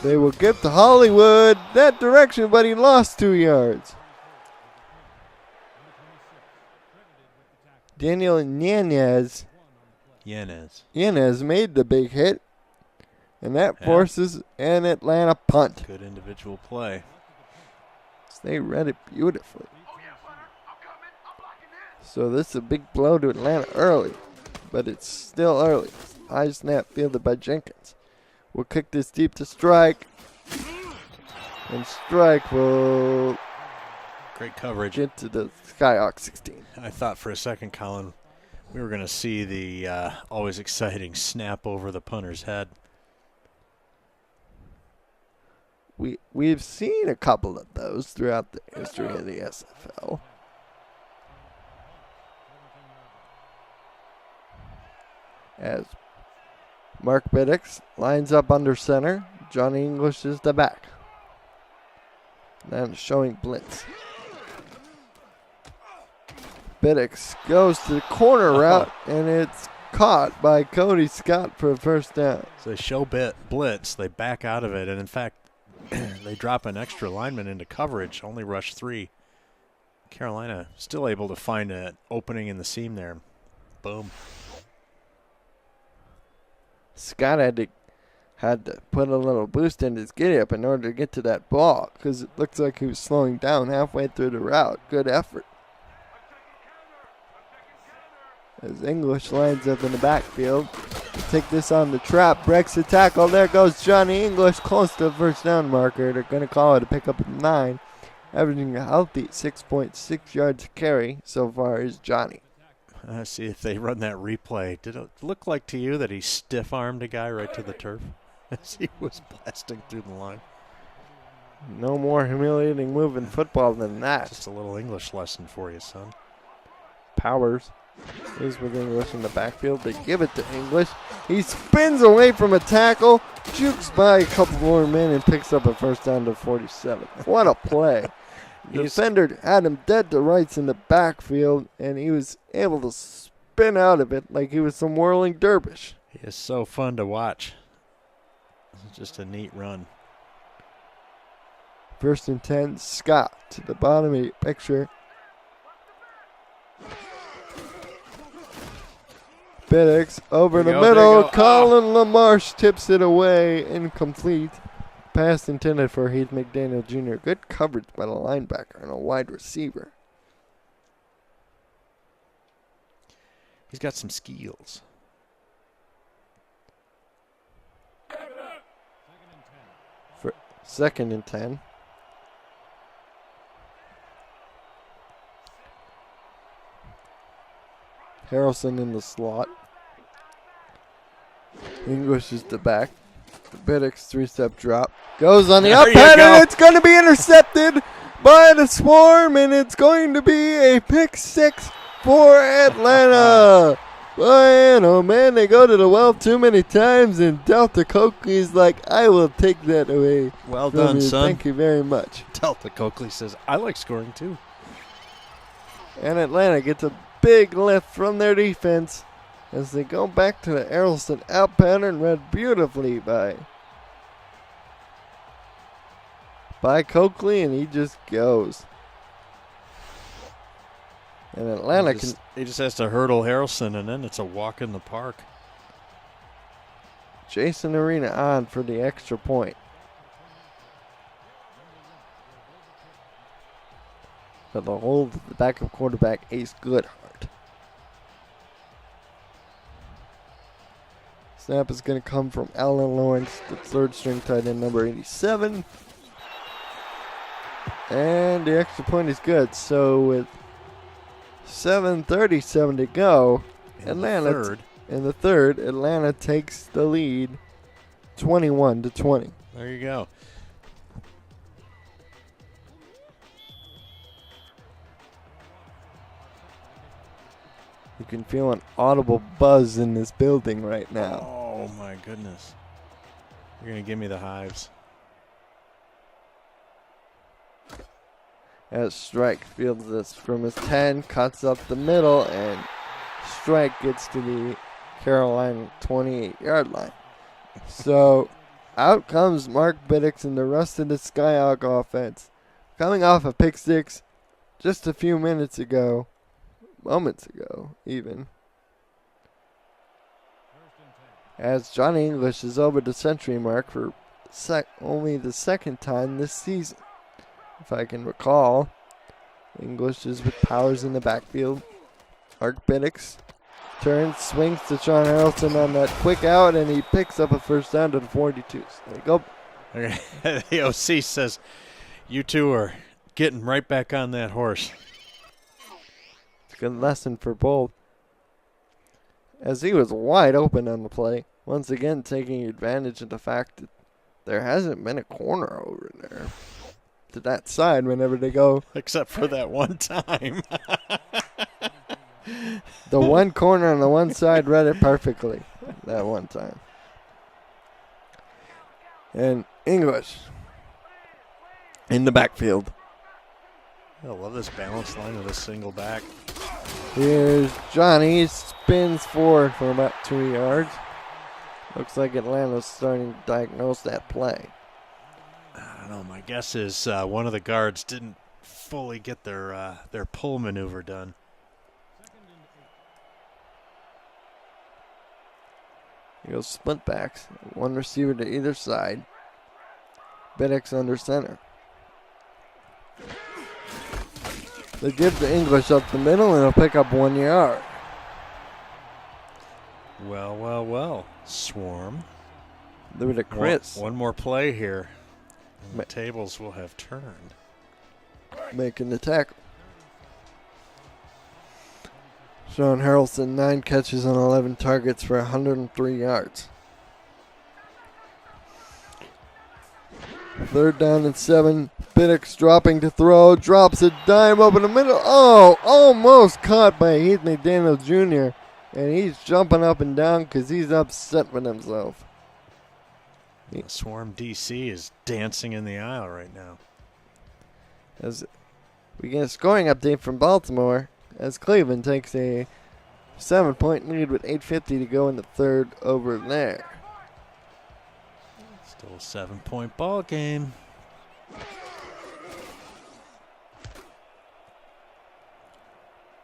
They will give to Hollywood that direction, but he lost 2 yards. Daniel Yanez made the big hit, and that forces an Atlanta punt.
Good individual play.
They read it beautifully. So this is a big blow to Atlanta early, but it's still early. High snap fielded by Jenkins. We'll kick this deep to Strike, and Strike will
great coverage.
Get to the Skyhawks 16.
I thought for a second, Colin, we were going to see the always exciting snap over the punter's head.
We've seen a couple of those throughout the history of the SFL. As Mark Biddix lines up under center, Johnny English is the back. Now showing blitz. Biddix goes to the corner route, and it's caught by Cody Scott for a first down.
So they show blitz, they back out of it, and in fact, they drop an extra lineman into coverage, only rush 3. Carolina still able to find an opening in the seam there. Boom.
Scott had to put a little boost in his giddy-up in order to get to that ball because it looks like he was slowing down halfway through the route. Good effort. As English lines up in the backfield. Take this on the trap, breaks the tackle. There goes Johnny English close to the first down marker. They're going to call it a pickup of 9. Averaging a healthy 6.6 yards a carry so far is Johnny.
See if they run that replay. Did it look like to you that he stiff-armed a guy right to the turf as he was blasting through the line?
No more humiliating move in football than that.
Just a little English lesson for you, son.
Powers is with English in the backfield. They give it to English. He spins away from a tackle, jukes by a couple more men, and picks up a first down to 47. What a play. The defender had him dead to rights in the backfield, and he was able to spin out of it like he was some whirling dervish.
He is so fun to watch. It's just a neat run.
First and 10, Scott to the bottom of your picture. Biddix over the middle. Colin LaMarche tips it away. Incomplete. Pass intended for Heath McDaniel Jr. Good coverage by the linebacker and a wide receiver.
He's got some skills.
For 2nd and 10. Harrelson in the slot. English is the back. The Biddix 3-step drop. Goes on the
There
up
you
head,
go.
and it's going to be intercepted by the Swarm, and it's going to be a pick 6 for Atlanta. Man, oh man, they go to the well too many times, and Delta Coakley's like, I will take that away.
Well
from
done,
you.
son.
Thank you very much.
Delta Coakley says, I like scoring too.
And Atlanta gets a big lift from their defense as they go back to the Harrelson out pattern read beautifully by Coakley, and he just goes. And Atlanta
He just has to hurdle Harrelson, and then it's a walk in the park.
Jason Arena on for the extra point. But the hold of the backup quarterback, Ace Goodhart. Snap is going to come from Alan Lawrence, the 3rd string tight end, number 87. And the extra point is good. So with 7:37 to go, in the third, Atlanta takes the lead 21-20.
There you go.
You can feel an audible buzz in this building right now.
Oh, my goodness. You're going to give me the hives.
As Strike fields this from his 10, cuts up the middle, and Strike gets to the Carolina 28-yard line. So out comes Mark Biddix and the rest of the Skyhawk offense. Coming off a pick 6 just a few moments ago even. As Johnny English is over the century mark for only the 2nd time this season. If I can recall, English is with powers in the backfield. Mark Biddix turns, swings to Sean Harrelson on that quick out, and he picks up a first down to the 42. So there you go.
Okay. The OC says, you two are getting right back on that horse.
It's a good lesson for both. As he was wide open on the play, once again taking advantage of the fact that there hasn't been a corner over there to that side whenever they go.
Except for that one time.
The one corner on the one side read it perfectly that one time. And English in the backfield.
I love this balanced line with a single back.
Here's Johnny. Spins forward for about 2 yards. Looks like Atlanta's starting to diagnose that play.
I don't know. My guess is one of the guards didn't fully get their pull maneuver done.
He goes split backs. One receiver to either side. Biddix under center. They give the English up the middle, and he'll pick up 1 yard.
Well, well, well. Swarm.
They're to Chris.
One more play here. And the tables will have turned.
Making the tackle. Sean Harrelson, 9 catches on 11 targets for 103 yards. 3rd down and 7. Biddix dropping to throw. Drops a dime over the middle. Oh, almost caught by Heath McDaniel Jr. And he's jumping up and down because he's upset with himself.
The Swarm DC is dancing in the aisle right now.
As we get a scoring update from Baltimore, as Cleveland takes a 7-point lead with 8:50 to go in the 3rd over there.
Still a 7-point ball game.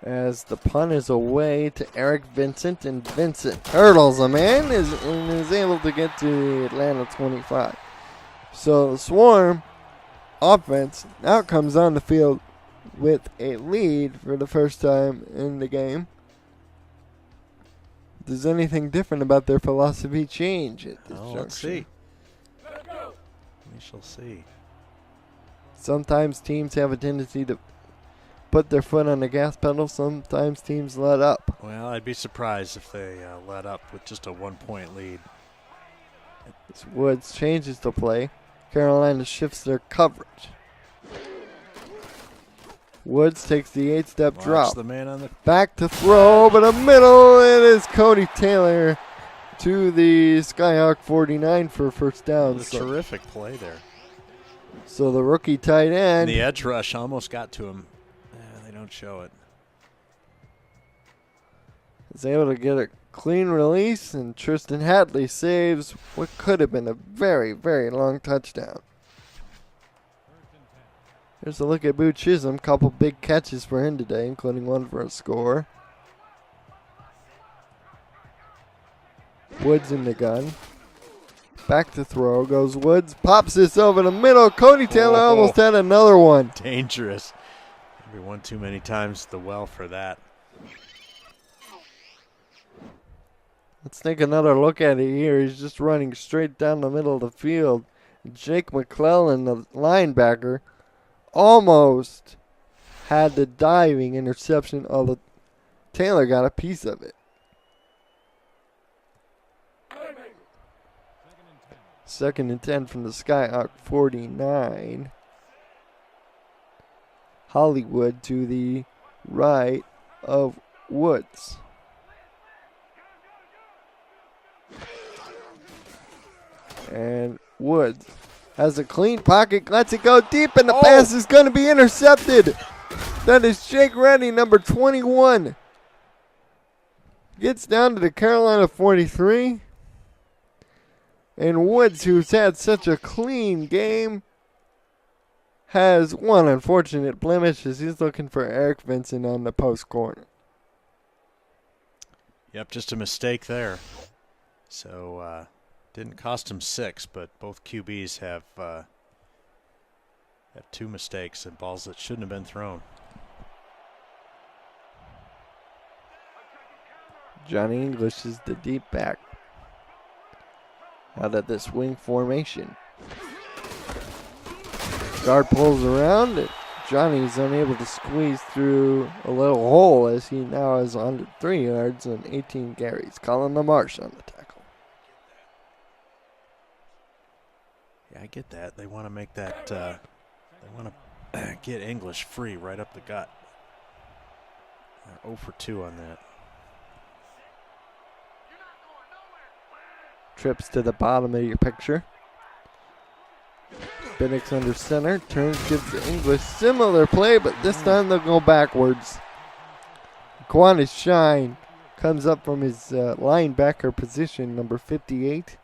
As the punt is away to Eric Vincent, and Vincent hurdles a man and is able to get to the Atlanta 25. So the Swarm offense now comes on the field with a lead for the first time in the game. if there's anything different about their philosophy change at this juncture.
Let's see. We shall see.
Sometimes teams have a tendency to put their foot on the gas pedal. Sometimes teams let up.
Well, I'd be surprised if they let up with just a 1-point lead.
As Woods changes the play, Carolina shifts their coverage. Woods takes the 8-step drop.
The man on the
Back to throw, but a middle. It is Cody Taylor to the Skyhawk 49 for a first down.
a terrific play there.
So the rookie tight
And
end.
the edge rush almost got to him. They don't show it.
Is able to get a clean release, and Tristan Hadley saves what could have been a very, very long touchdown. Here's a look at Boo Chisholm. Couple big catches for him today, including one for a score. Woods in the gun. Back to throw goes Woods. Pops this over the middle. Cody Taylor almost had another one.
Dangerous. Maybe one too many times the well for that.
Let's take another look at it here. He's just running straight down the middle of the field. Jake McClellan, the linebacker, almost had the diving interception, although Taylor got a piece of it. 2nd and 10 from the Skyhawk 49. Hollywood to the right of Woods. And Woods has a clean pocket, lets it go deep, and the pass is going to be intercepted. That is Jake Reddy, number 21. Gets down to the Carolina 43. And Woods, who's had such a clean game, has one unfortunate blemish as he's looking for Eric Vincent on the post corner.
Yep, just a mistake there. So, didn't cost him 6, but both QBs have 2 mistakes and balls that shouldn't have been thrown.
Johnny English is the deep back out of this wing formation. Guard pulls around, and Johnny's unable to squeeze through a little hole as he now has 103 yards and 18 carries. Colin LaMarche on the tackle.
Yeah, I get that. They want to make that, they want to get English free right up the gut. They're 0 for 2 on that.
Trips to the bottom of your picture. Biddix under center, turns, gives the English similar play, but this time they'll go backwards. Quantis Shine comes up from his linebacker position, number 58.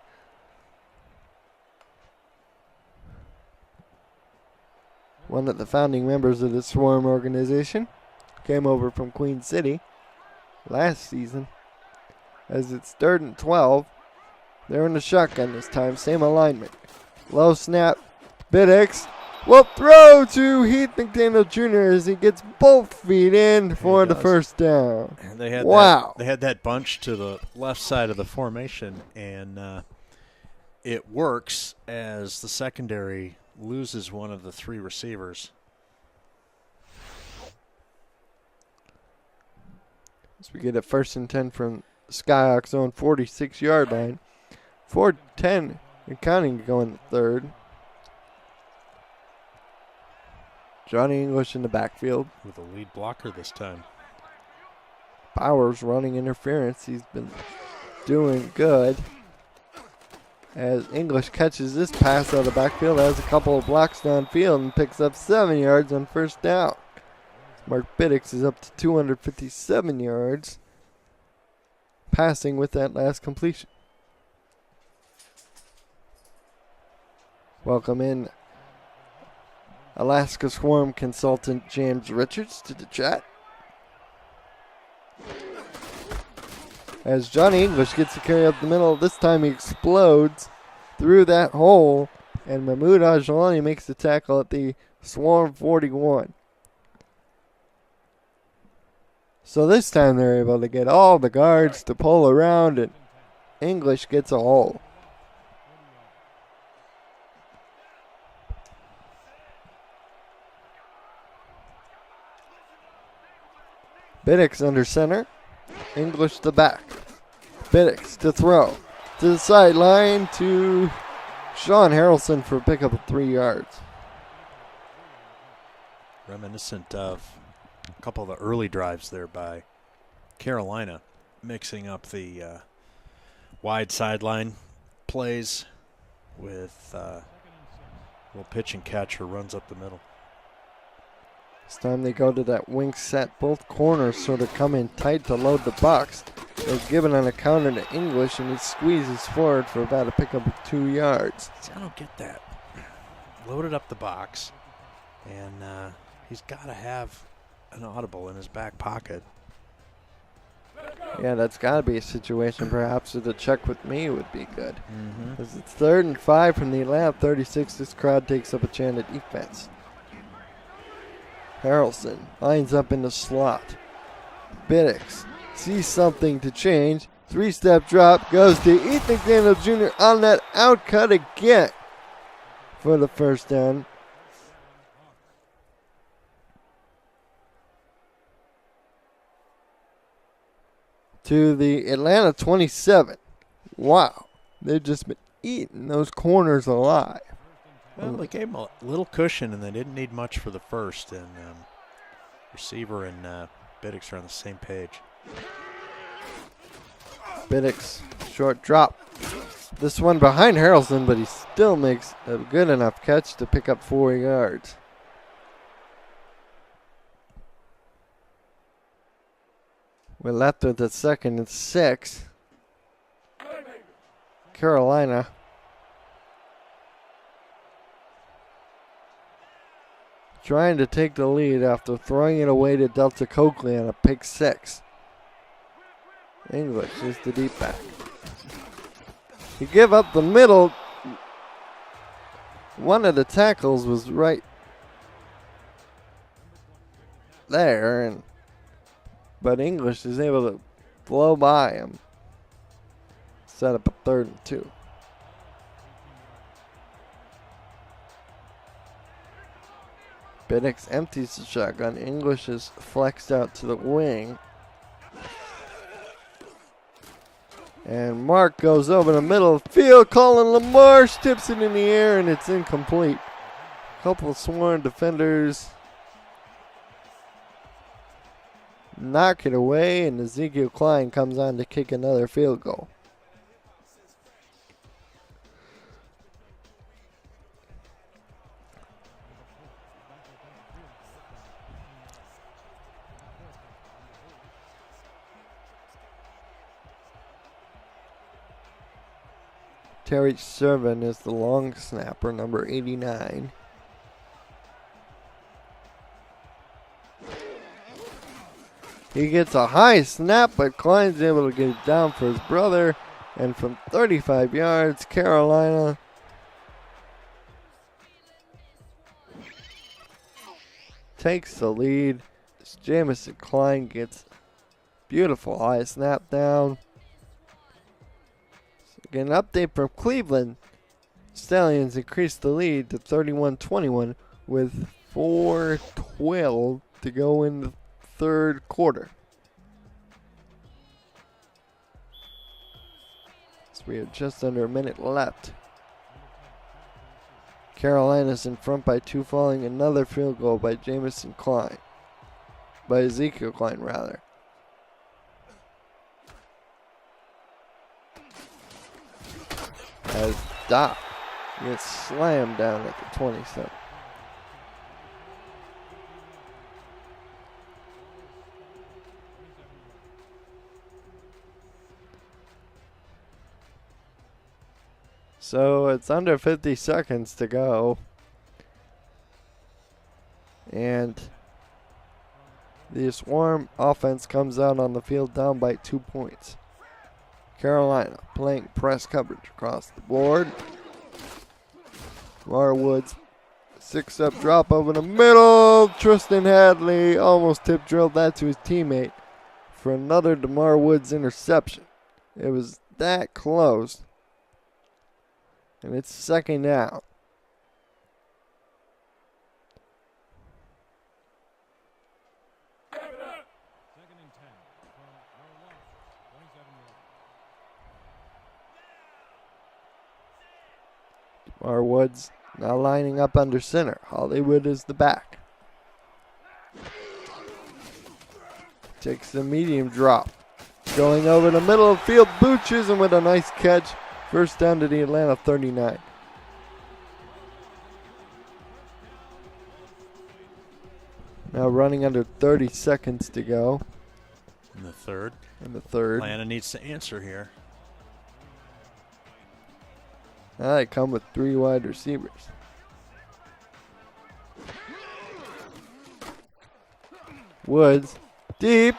One of the founding members of the Swarm organization. Came over from Queen City last season. As it's 3rd and 12. They're in the shotgun this time, same alignment. Low snap, Biddix will throw to Heath McDaniel Jr. as he gets both feet in for the first down.
They had they had that bunch to the left side of the formation, and it works as the secondary loses one of the 3 receivers.
As we get a 1st and 10 from Skyhawks own 46-yard line. 4-10 and counting going to 3rd. Johnny English in the backfield.
With a lead blocker this time.
Bowers running interference. He's been doing good. As English catches this pass out of the backfield, has a couple of blocks downfield and picks up 7 yards on first down. Mark Biddix is up to 257 yards. Passing with that last completion. Welcome in Alaska Swarm consultant James Richards to the chat. As Johnny English gets to carry up the middle, this time he explodes through that hole, and Mahmoud Ajalani makes the tackle at the Swarm 41. So this time they're able to get all the guards to pull around, and English gets a hole. Biddix under center. English to back. Biddix to throw. To the sideline to Sean Harrelson for a pickup of 3 yards.
Reminiscent of a couple of the early drives there by Carolina, mixing up the wide sideline plays with little pitch and catch or runs up the middle.
This time they go to that wing set. Both corners sort of come in tight to load the box. They're given on a counter to English, and he squeezes forward for about a pickup of 2 yards.
See, I don't get that. Loaded up the box, and he's got to have an audible in his back pocket.
Yeah, that's got to be a situation perhaps with a check with me would be good. As it's 3rd and 5 from the Atlanta 36, this crowd takes up a chant of defense. Harrelson lines up in the slot. Biddix sees something to change. 3-step drop goes to Ethan McDaniel Jr. on that outcut again for the first down. To the Atlanta 27. Wow, they've just been eating those corners alive.
Well, they gave him a little cushion, and they didn't need much for the first. And receiver and Biddix are on the same page.
Biddix, short drop. This one behind Harrelson, but he still makes a good enough catch to pick up 4 yards. We're left with the 2nd and 6. Carolina. Trying to take the lead after throwing it away to Delta Coakley on a pick 6. English is the deep back. He give up the middle. One of the tackles was right there, but English is able to blow by him. Set up a 3rd and 2. Biddix empties the shotgun. English is flexed out to the wing. And Mark goes over the middle of the field. Colin LaMarche tips it in the air, and it's incomplete. A couple of sworn defenders knock it away, and Ezekiel Klein comes on to kick another field goal. Terry Servan is the long snapper, number 89. He gets a high snap, but Klein's able to get it down for his brother. And from 35 yards, Carolina takes the lead. Jamison Klein gets beautiful high snap down. Again, an update from Cleveland. Stallions increased the lead to 31-21 with 4:12 to go in the 3rd quarter. So we have just under a minute left. Carolina's in front by 2 following another field goal by Jamison Klein. By Ezekiel Klein, rather. As Doc gets slammed down at the 27. So it's under 50 seconds to go. And the Swarm offense comes out on the field down by 2 points. Carolina playing press coverage across the board. Woods, 6-step drop over the middle. Tristan Hadley almost tip drilled that to his teammate. for another DeMar Woods interception. It was that close. And it's second down. DeMar Woods now lining up under center. Hollywood is the back. Takes the medium drop. Going over the middle of the field, Booches, and with a nice catch. First down to the Atlanta 39. Now running under 30 seconds to go.
In the third.
Atlanta
needs to answer here.
Now they come with 3 wide receivers. Woods, deep.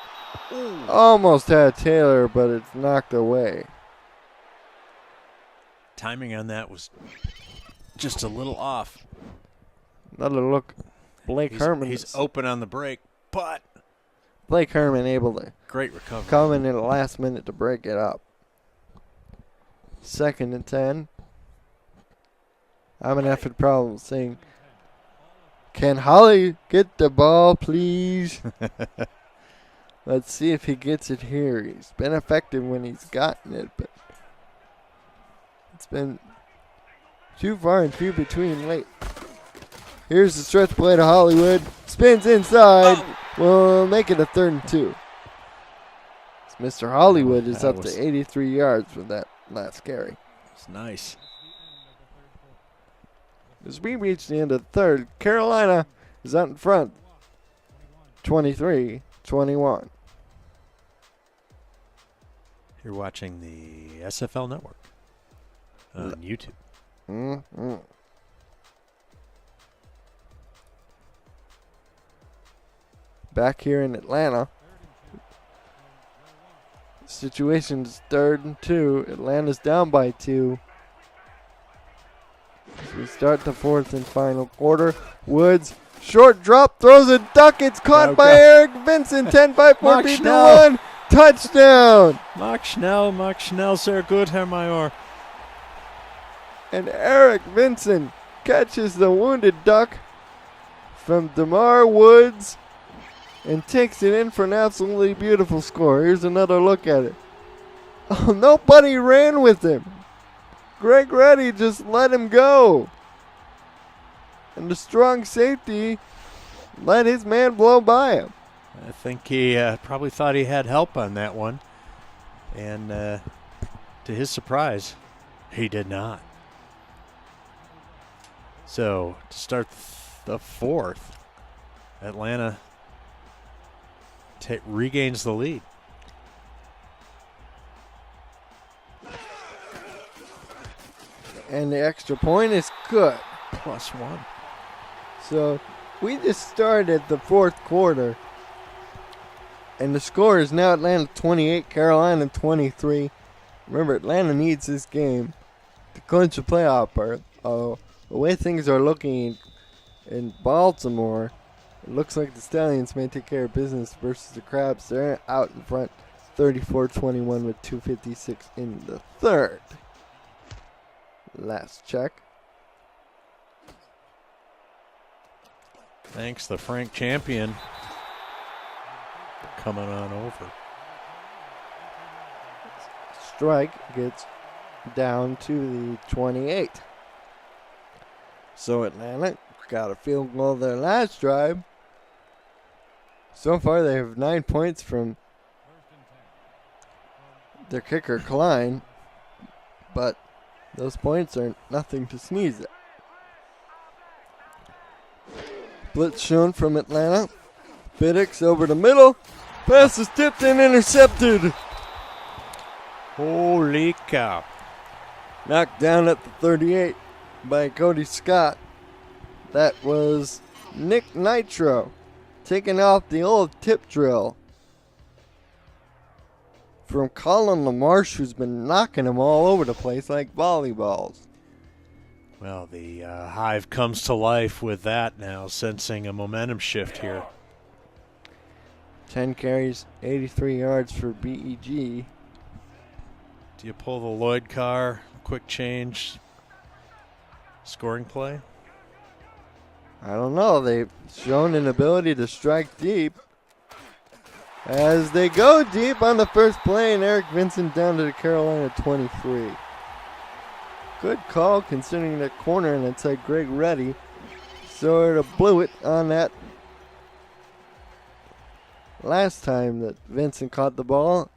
Almost had Taylor, but it's knocked away.
Timing on that was just a little off.
Another look.
He's open on the break, but
Blake Herman able to
great recovery.
Come in at the last minute to break it up. 2nd and 10. I'm an effort problem saying, can Holly get the ball, please? Let's see if he gets it here. He's been effective when he's gotten it, but it's been too far and few between late. Here's the stretch play to Hollywood. Spins inside. We'll make it a 3rd and 2. Mr. Hollywood is up to 83 yards with that last carry.
It's nice.
As we reach the end of the third, Carolina is out in front. 23-21.
You're watching the SFL Network on YouTube.
Mm-hmm. Back here in Atlanta, situation's 3rd and 2. Atlanta's down by 2. As we start the 4th and final quarter, Woods, short drop, throws a duck. It's caught by Eric Vincent. 10-5, 14-1. Touchdown.
Mark Schnell, sehr gut, Herr Major.
And Eric Vincent catches the wounded duck from DeMar Woods and takes it in for an absolutely beautiful score. Here's another look at it. Oh, nobody ran with him. Greg Reddy just let him go. And the strong safety let his man blow by him.
I think he probably thought he had help on that one. And to his surprise, he did not. So to start the 4th, Atlanta regains the lead.
And the extra point is good.
+1.
So we just started the 4th quarter. And the score is now Atlanta 28, Carolina 23. Remember, Atlanta needs this game to clinch the playoff berth. The way things are looking in Baltimore, it looks like the Stallions may take care of business versus the Crabs. They're out in front 34-21 with 2:56 in the 3rd. Last check.
Thanks, the Frank champion coming on over.
Strike gets down to the 28. So Atlanta got a field goal their last drive. So far they have 9 points from their kicker Klein, but those points are nothing to sneeze at. Blitz shown from Atlanta. Biddix over the middle. Pass is tipped and intercepted.
Holy cow.
Knocked down at the 38 by Cody Scott. That was Nick Nitro taking off the old tip drill from Colin LaMarche, who's been knocking them all over the place like volleyballs.
Well, the Hive comes to life with that now, sensing a momentum shift here.
10 carries, 83 yards for BEG.
Do you pull the Lloyd car, quick change, scoring play?
I don't know. They've shown an ability to strike deep. As they go deep on the first play, and Eric Vincent down to the Carolina 23. Good call considering that corner, and it's like Greg Reddy sort of blew it on that last time that Vincent caught the ball.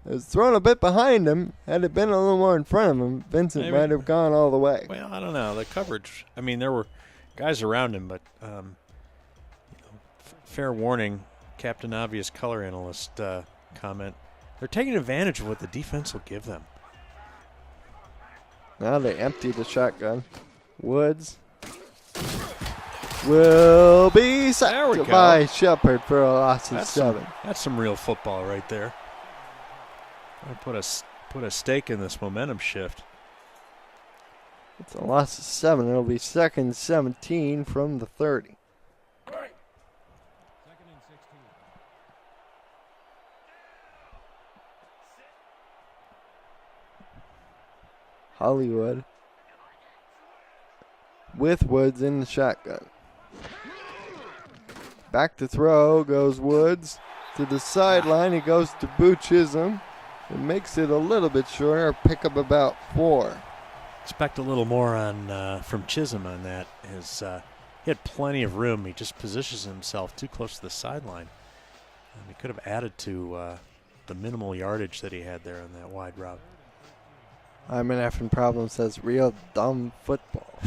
It was thrown a bit behind him. Had it been a little more in front of him, Vincent might have gone all the way.
Well, I don't know. The coverage, I mean, there were guys around him, but fair warning, Captain Obvious color analyst comment. They're taking advantage of what the defense will give them.
Now they empty the shotgun. Woods will be sacked by Shepard for a loss of 7.
That's some real football right there. Put a stake in this momentum shift.
It's a loss of 7. It'll be 2nd 17 from the 30. Hollywood with Woods in the shotgun. Back to throw goes Woods to the sideline. He goes to Boo Chisholm. It makes it a little bit shorter. Pick up about 4.
Expect a little more on from Chisholm on that. He had plenty of room. He just positions himself too close to the sideline. He could have added to the minimal yardage that he had there on that wide route.
I'm an effing problem says real dumb football.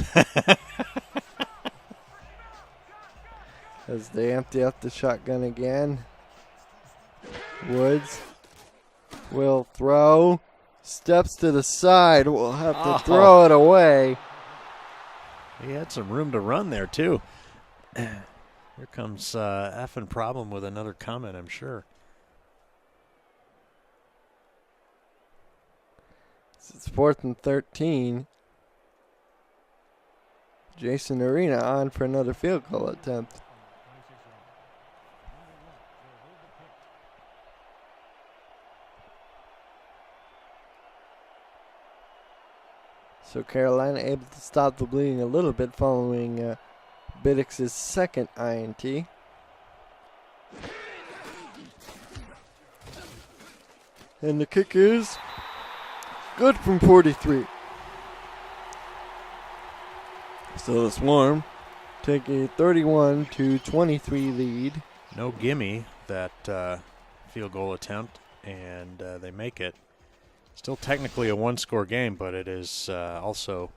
As they empty out the shotgun again. Woods will throw. Steps to the side. We'll have to throw it away.
He had some room to run there, too. Here comes effing problem with another comment, I'm sure.
It's 4th and 13. Jason Arena on for another field goal attempt. So Carolina able to stop the bleeding a little bit following Biddix's second INT. And the kick is good from 43. So the Swarm take a 31-23 lead.
No gimme that field goal attempt, and they make it. Still technically a one-score game, but it is also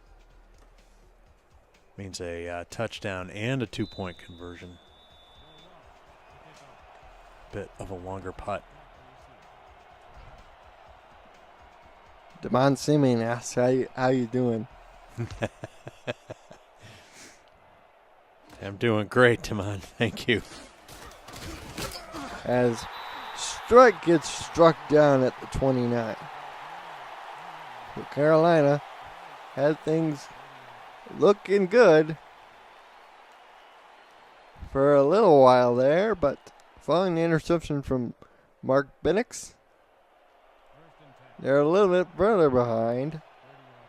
means a touchdown and a 2-point conversion. Bit of a longer putt.
Devon Seaman asks, how you doing?
I'm doing great, Timon. Thank you.
As Strike gets struck down at the 29. So Carolina had things looking good for a little while there, but following the interception from Mark Biddix, they're a little bit further behind.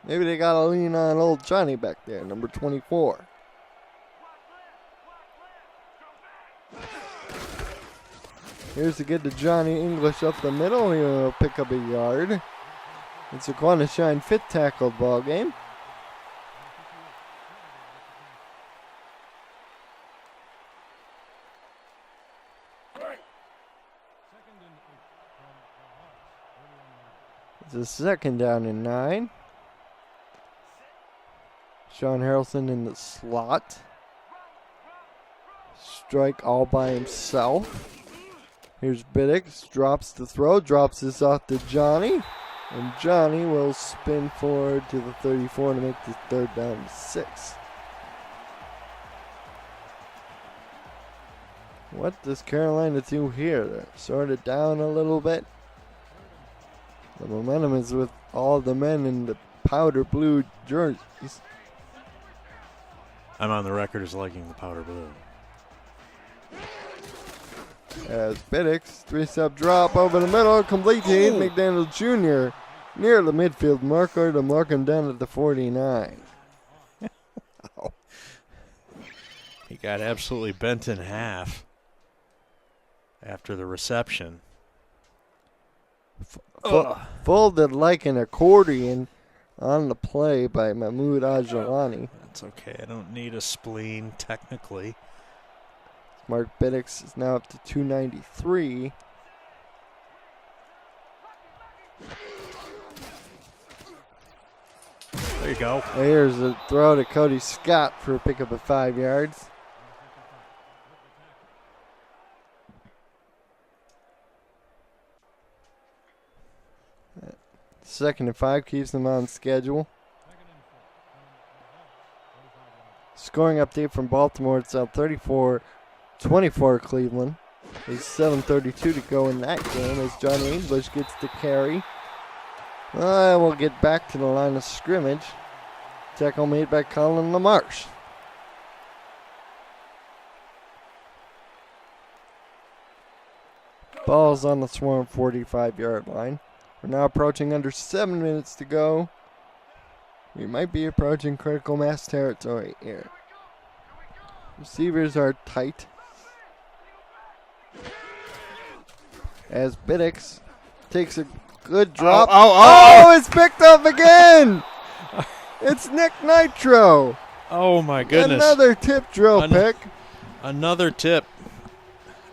Maybe they got to lean on old Johnny back there, number 24. Here's to get to Johnny English up the middle. He'll pick up a yard. It's a Quanah Shine fit tackle ball game. It's a 2nd down and 9. Sean Harrelson in the slot. Strike all by himself. Here's Biddix, drops the throw, drops this off to Johnny. And Johnny will spin forward to the 34 to make the 3rd down and 6. What does Carolina do here? They're sort of down a little bit. The momentum is with all the men in the powder blue jerseys.
I'm on the record as liking the powder blue.
As Biddix, 3-step drop over the middle, complete to Heath McDaniel Jr. near the midfield marker to mark him down at the 49.
He got absolutely bent in half after the reception.
Folded like an accordion on the play by Mahmoud Ajalani.
That's okay. I don't need a spleen, technically.
Mark Biddix is now up to 293.
There you go.
Here's a throw to Cody Scott for a pickup of 5 yards. Second and 5 keeps them on schedule. Scoring update from Baltimore. It's now 34-24 Cleveland. There's 7:32 to go in that game as Johnny English gets the carry. We'll get back to the line of scrimmage. Tackle made by Colin LaMarche. Ball's on the Swarm 45-yard line. We're now approaching under 7 minutes to go. We might be approaching critical mass territory here. Receivers are tight. As Biddix takes a good drop. It's picked up again! It's Nick Nitro.
Oh, my goodness.
Another tip drill pick.
Another tip.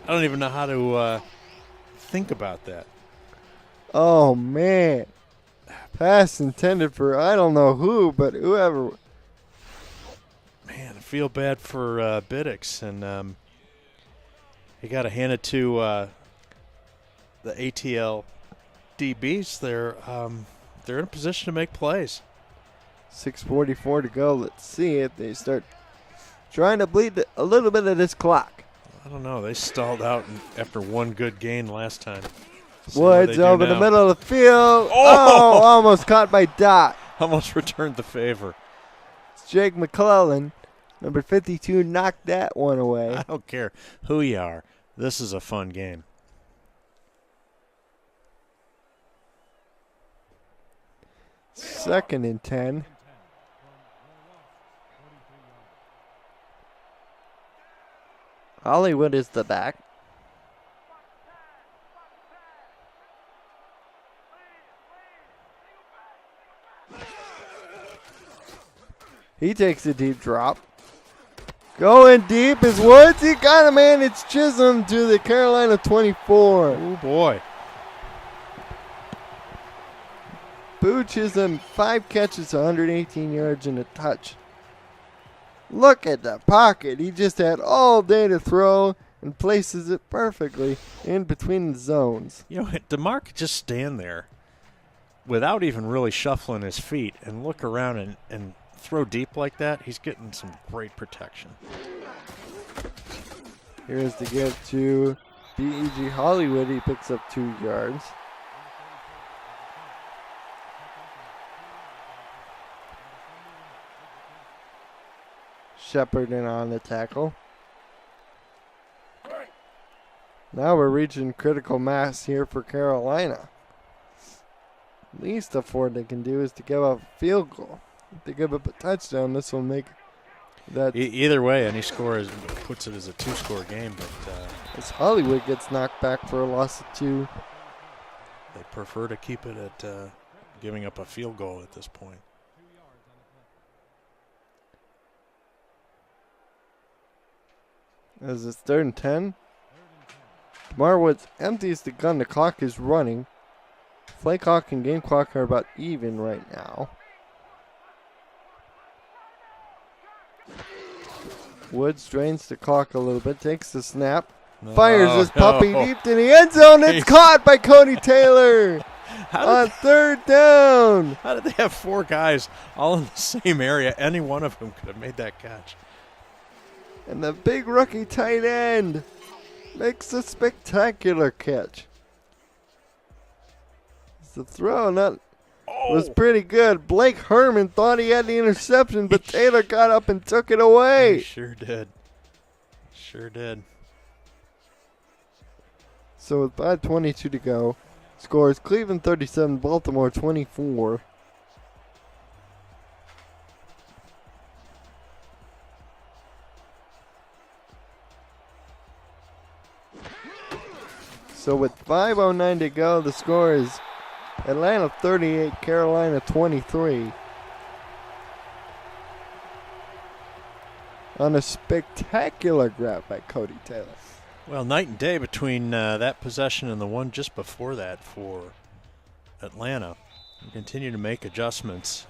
I don't even know how to think about that.
Oh, man. Pass intended for I don't know who, but whoever.
Man, I feel bad for Biddix, and you got to hand it to the ATL DBs. They're in a position to make plays.
6:44 to go. Let's see if they start trying to bleed a little bit of this clock.
I don't know. They stalled out after one good gain last time.
Woods over the middle of the field. Oh, almost caught by Dot.
Almost returned the favor.
It's Jake McClellan, number 52, knocked that one away.
I don't care who you are. This is a fun game.
Second and 10. Hollywood is the back. He takes a deep drop. Going deep is Woods. He got a man. It's Chisholm to the Carolina 24.
Oh, boy.
Boo Chisholm, 5 catches, 118 yards, and a touch. Look at the pocket. He just had all day to throw and places it perfectly in between the zones.
You know, DeMar could just stand there without even really shuffling his feet and look around and throw deep like that. He's getting some great protection.
Here's the give to B.E.G. Hollywood. He picks up 2 yards. Shepard in on the tackle. Now we're reaching critical mass here for Carolina. Least of what they can do is to give up a field goal. If they give up a touchdown, this will make that.
Either way, any score puts it as a 2-score game. But
as Hollywood gets knocked back for a loss of 2.
They prefer to keep it at giving up a field goal at this point.
As it's 3rd and 10. DeMar Woods empties the gun. The clock is running. Play clock and game clock are about even right now. Woods drains the clock a little bit, takes the snap, fires his puppy deep to the end zone. It's caught by Cody Taylor on 3rd down.
How did they have 4 guys all in the same area? Any one of them could have made that catch.
And the big rookie tight end makes a spectacular catch. The throw was pretty good. Blake Herman thought he had the interception, but Taylor got up and took it away.
He sure did. Sure did.
So with 5:22 to go, scores Cleveland 37, Baltimore 24. So with 5:09 to go, the score is Atlanta 38, Carolina 23. On a spectacular grab by Cody Taylor.
Well, night and day between that possession and the one just before that for Atlanta. They continue to make adjustments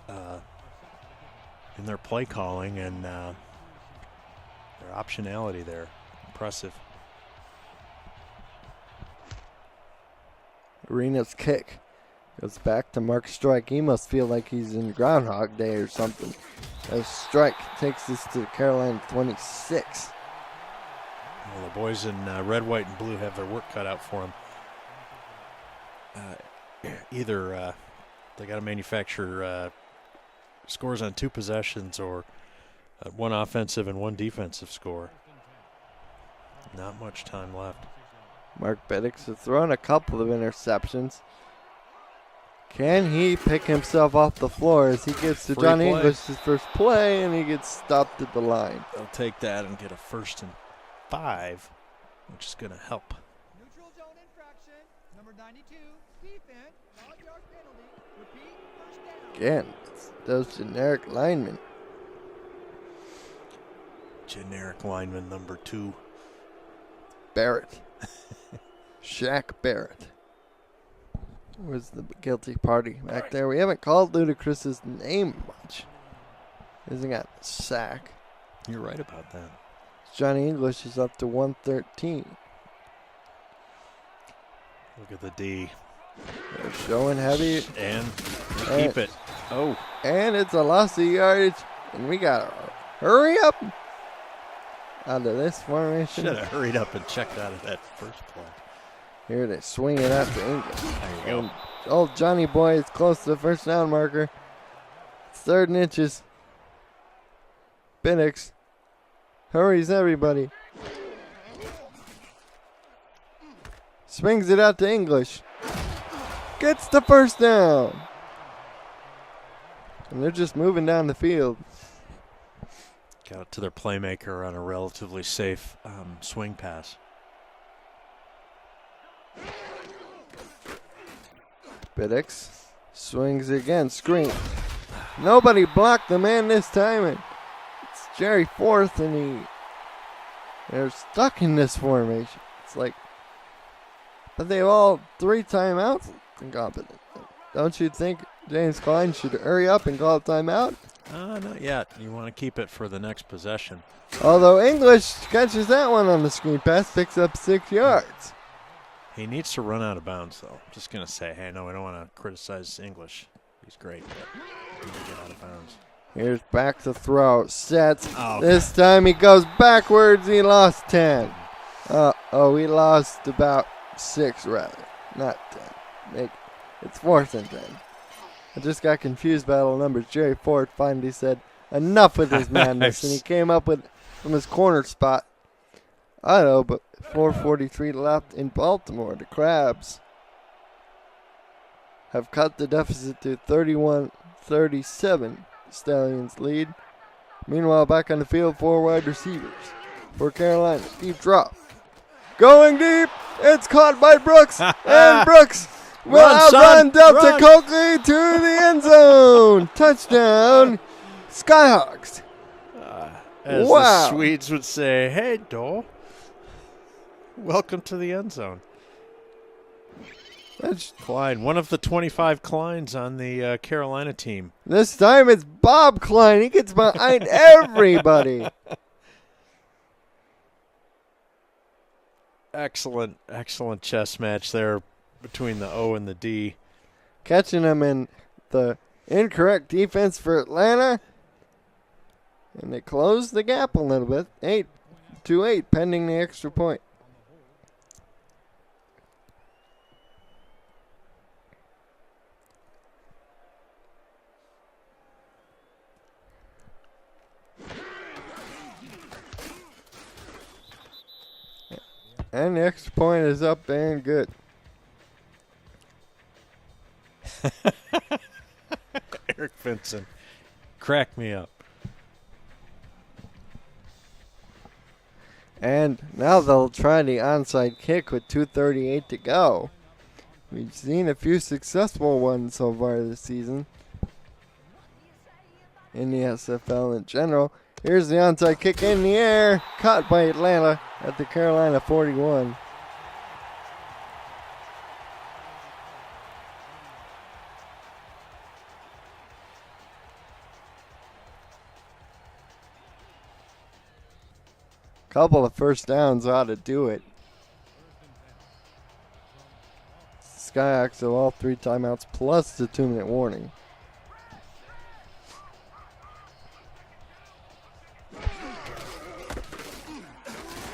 in their play calling and their optionality there. Impressive.
Arena's kick goes back to Mark Strike. He must feel like he's in Groundhog Day or something. As Strike takes this to Carolina 26.
Well, the boys in red, white, and blue have their work cut out for them. Either they got to manufacture scores on 2 possessions or 1 offensive and 1 defensive score. Not much time left.
Mark Biddix has thrown a couple of interceptions. Can he pick himself off the floor as he gets to
Free
John
play.
English his first play and he gets stopped at the line?
They'll take that and get a 1st and 5, which is going to help.
Neutral zone infraction. Number 92, defense, 5-yard penalty. Repeat, first down.
Again, it's those generic linemen.
Generic lineman number 2.
Barrett. Shaq Barrett was the guilty party back there. We haven't called Ludacris's name much. Hasn't got a sack.
You're right about that.
Johnny English is up to 113.
Look at the D.
They're showing heavy.
And they keep it. Oh.
And it's a loss of yardage. And we got to hurry up out of this formation.
Should have hurried up and checked out of that first play.
Here they swing it out to English.
There you go.
Old Johnny Boy is close to the first down marker. It's 3rd and inches. Biddix hurries everybody. Swings it out to English. Gets the first down. And they're just moving down the field.
Got it to their playmaker on a relatively safe swing pass.
Biddix swings again. Screen. Nobody blocked the man this time. And it's Jerry Forth, and they're stuck in this formation. It's like, but they have all 3 timeouts incompetent. Don't you think James Klein should hurry up and call a timeout?
Not yet. You want to keep it for the next possession.
Although English catches that one on the screen pass, picks up 6 yards.
He needs to run out of bounds, though. Just going to say, hey, no, we don't want to criticize English. He's great, but he needs to get out of bounds.
Here's back to throw. Sets.
Oh.
This time he goes backwards. He lost 10. He lost about 6, rather. Not 10. It's 4th and 10. I just got confused by all the numbers. Jerry Ford finally said, enough with this madness. And he came up with, from his corner spot, I know, but 4:43 left in Baltimore. The Crabs have cut the deficit to 31-37. Stallions lead. Meanwhile, back on the field, 4 wide receivers for Carolina. Deep drop. Going deep. It's caught by Brooks. And Brooks will outrun Delta Coakley to the end zone. Touchdown, Skyhawks.
As the Swedes would say, hey, Dole. Welcome to the end zone. That's Klein, one of the 25 Kleins on the Carolina team.
This time it's Bob Klein. He gets behind everybody.
Excellent chess match there between the O and the D.
Catching him in the incorrect defense for Atlanta. And they closed the gap a little bit. 8-8 pending the extra point. And the extra point is up and good.
Eric Vincent. Crack me up.
And now they'll try the onside kick with 2:38 to go. We've seen a few successful ones so far this season in the SFL in general. Here's the onside kick in the air, caught by Atlanta at the Carolina 41. Couple of first downs ought to do it. Skyhawks have all 3 timeouts plus the 2-minute warning.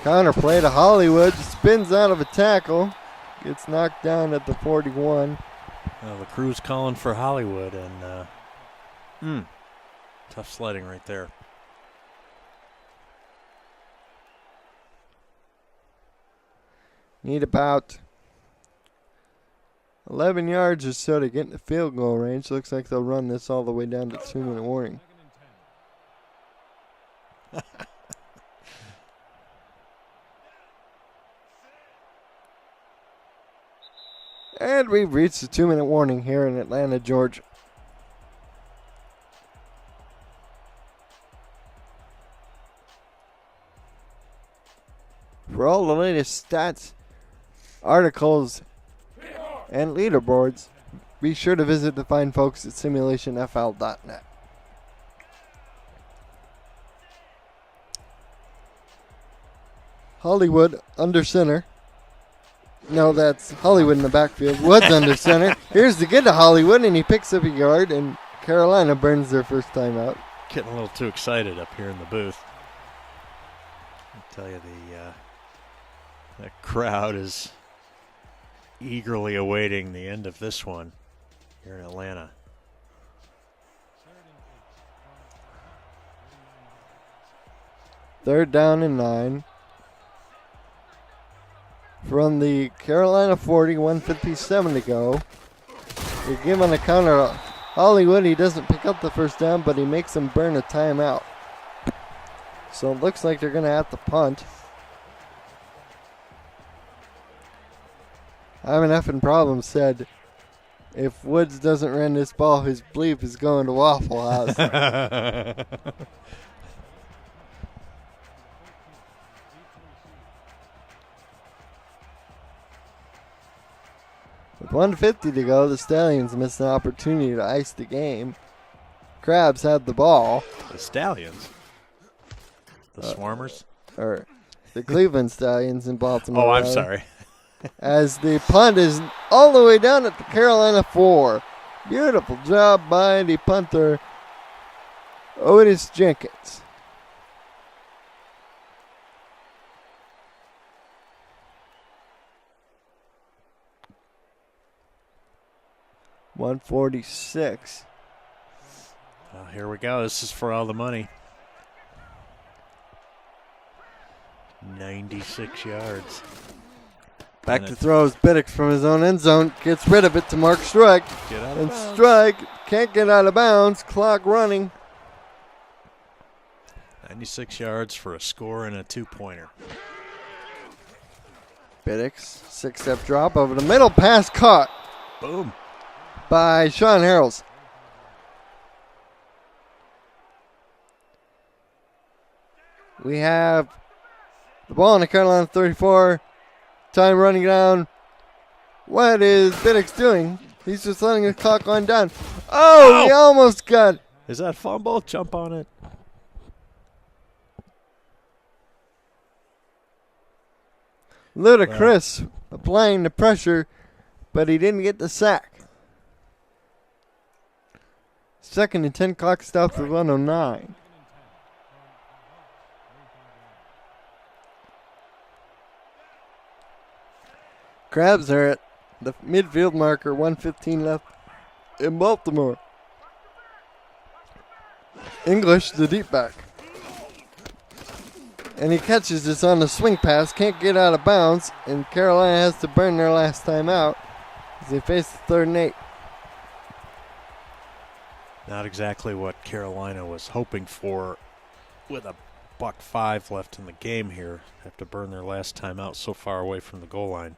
Counter play to Hollywood, spins out of a tackle, gets knocked down at the 41.
Well, the crew's calling for Hollywood, and tough sledding right there.
Need about 11 yards or so to get in the field goal range. Looks like they'll run this all the way down to 2-minute warning. And we've reached the 2-minute warning here in Atlanta, Georgia. For all the latest stats, articles, and leaderboards, be sure to visit the fine folks at simulationfl.net. Hollywood under center. No, that's Hollywood in the backfield. Woods under center. Here's the get to Hollywood, and he picks up a yard, and Carolina burns their first time out.
Getting a little too excited up here in the booth. I'll tell you, the crowd is eagerly awaiting the end of this one here in Atlanta.
Third down and 9. From the Carolina 40, 1:57 to go. They give on the counter Hollywood. He doesn't pick up the first down, but he makes them burn a timeout. So it looks like they're going to have to punt. I'm an effing problem said, if Woods doesn't run this ball, his bleep is going to Waffle House. With 1:50 to go, the Stallions missed an opportunity to ice the game. Crabs had the ball.
The Stallions? The Swarmers?
Or the Cleveland Stallions in Baltimore.
Oh, I'm sorry.
As the punt is all the way down at the Carolina 4. Beautiful job by the punter, Otis Jenkins. .146.
Well, here we go. This is for all the money. 96 yards.
Back to throws. Biddix from his own end zone. Gets rid of it to Mark Strike. And Strike can't get out of bounds. Clock running.
96 yards for a score and a 2-pointer.
Biddix, 6-step drop over the middle. Pass caught.
Boom.
By Sean Harrells. We have the ball on the Carolina 34. Time running down. What is Biddix doing? He's just letting the clock run down. Oh, he almost got.
Is that fumble? Jump on it.
Ludacris applying the pressure, but he didn't get the sack. 2nd and 10, clock stops at 1:09. Crabs are at the midfield marker, 1:15 left in Baltimore. English, the deep back. And he catches this on the swing pass, can't get out of bounds, and Carolina has to burn their last time out as they face the 3rd and 8.
Not exactly what Carolina was hoping for with a $1:05 left in the game here. Have to burn their last time out so far away from the goal line.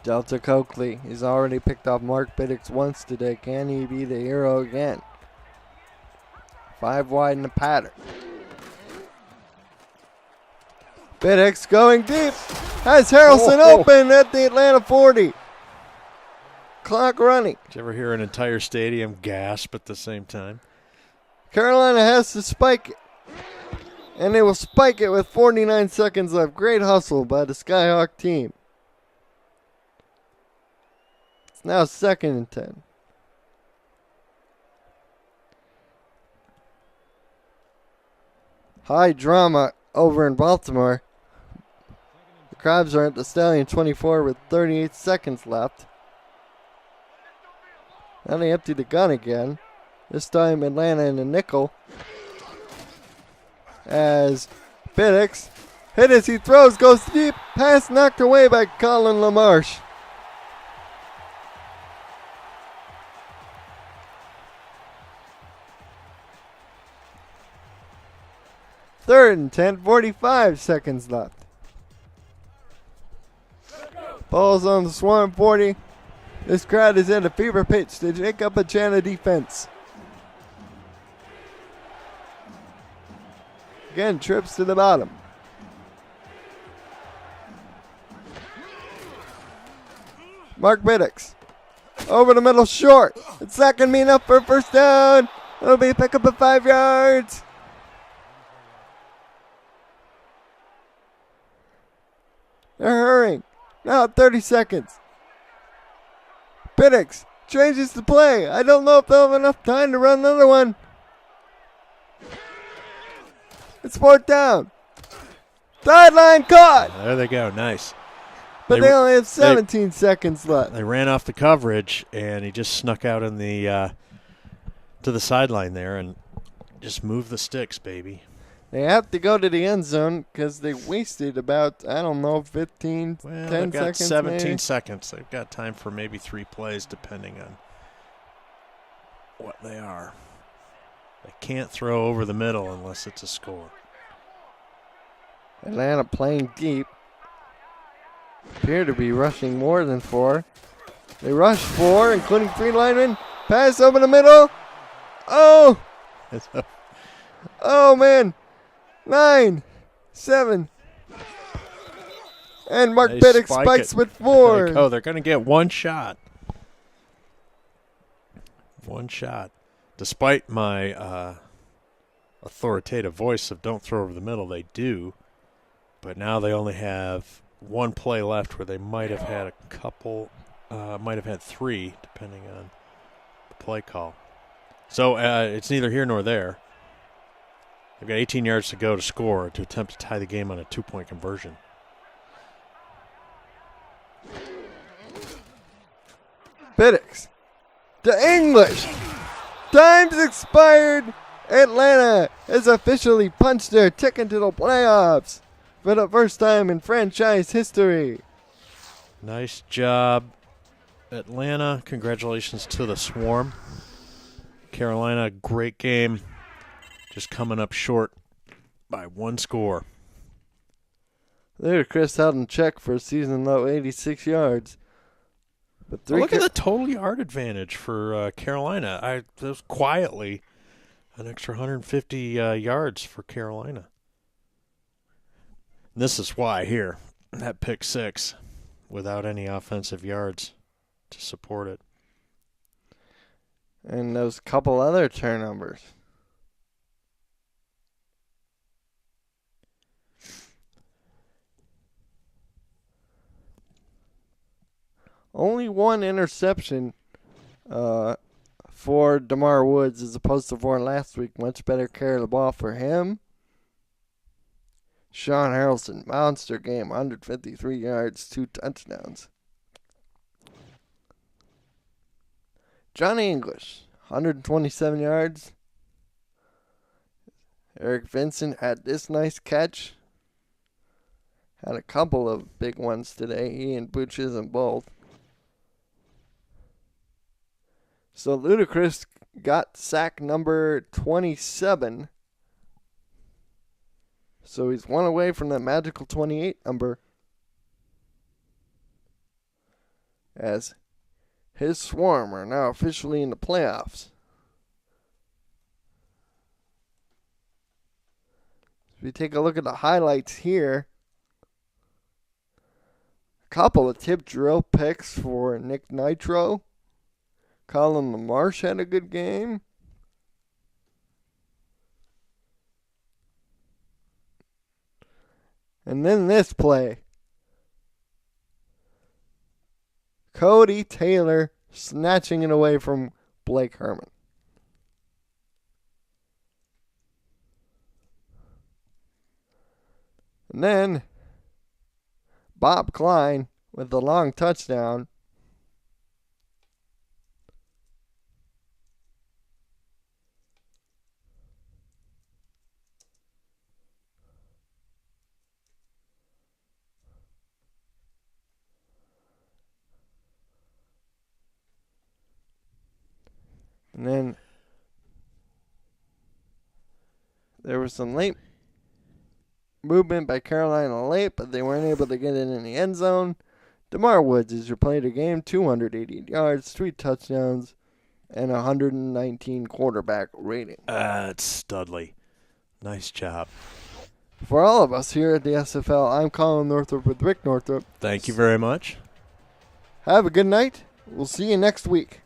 Delta Coakley, he's already picked off Mark Biddix once today. Can he be the hero again? 5 wide in the pattern. Biddix going deep. Has Harrelson open at the Atlanta 40. Clock running.
Did you ever hear an entire stadium gasp at the same time?
Carolina has to spike it. And they will spike it with 49 seconds left. Great hustle by the Skyhawk team. It's now 2nd and 10. High drama over in Baltimore. The Crabs are at the Stallion 24 with 38 seconds left. Now they empty the gun again. This time Atlanta in the nickel. As Biddix hit as he throws, goes deep. Pass knocked away by Colin LaMarche. Third and 10, 45 seconds left. Ball's on the Swarm 40. This crowd is at a fever pitch to take up a chant of defense. Again, trips to the bottom. Mark Biddix. Over the middle short. It's not going to be enough for a first down. It'll be a pickup of 5 yards. They're hurrying. Now 30 seconds. Biddix changes the play. I don't know if they'll have enough time to run another one. It's 4th down. Sideline caught.
There they go. Nice.
But they only have 17 seconds left.
They ran off the coverage, and he just snuck out in the to the sideline there and just moved the sticks, baby.
They have to go to the end zone because they wasted about, 10
They've got
seconds.
17
maybe.
seconds. They've got time for maybe 3 plays, depending on what they are. They can't throw over the middle unless it's a score.
Atlanta playing deep. Appear to be rushing more than 4. They rush 4, including 3 linemen. Pass over the middle. Oh! Oh, man. 9, 7. And Mark Biddix spikes with 4.
Oh, they're going to get one shot. One shot. Despite my authoritative voice of don't throw over the middle, they do. But now they only have 1 play left where they might have had a couple, might have had 3, depending on the play call. So it's neither here nor there. They've got 18 yards to go to score to attempt to tie the game on a 2-point conversion.
Biddix to English. Time's expired. Atlanta has officially punched their ticket to the playoffs for the first time in franchise history.
Nice job, Atlanta. Congratulations to the Swarm. Carolina, great game. Just coming up short by 1 score.
There, Chris held in check for a season low 86 yards. But
Look at the total yard advantage for Carolina. That was quietly an extra 150 yards for Carolina. And this is why here, that pick 6 without any offensive yards to support it.
And those couple other turnovers. Only 1 interception for DeMar Woods as opposed to 4 last week. Much better care of the ball for him. Sean Harrelson, monster game, 153 yards, 2 touchdowns. Johnny English, 127 yards. Eric Vincent had this nice catch. Had a couple of big ones today. He and Butches and both. So Ludacris got sack number 27. So he's one away from that magical 28 number. As his Swarm are now officially in the playoffs. If we take a look at the highlights here, a couple of tip drill picks for Nick Nitro. Colin LaMarche had a good game. And then this play. Cody Taylor snatching it away from Blake Herman. And then Bob Klein with the long touchdown. And then there was some late movement by Carolina late, but they weren't able to get it in the end zone. DeMar Woods is your play of the game, 288 yards, 3 touchdowns, and 119 quarterback rating.
It's Studley. Nice job.
For all of us here at the SFL, I'm Colin Northrup with Rick Northrup.
Thank you very much.
Have a good night. We'll see you next week.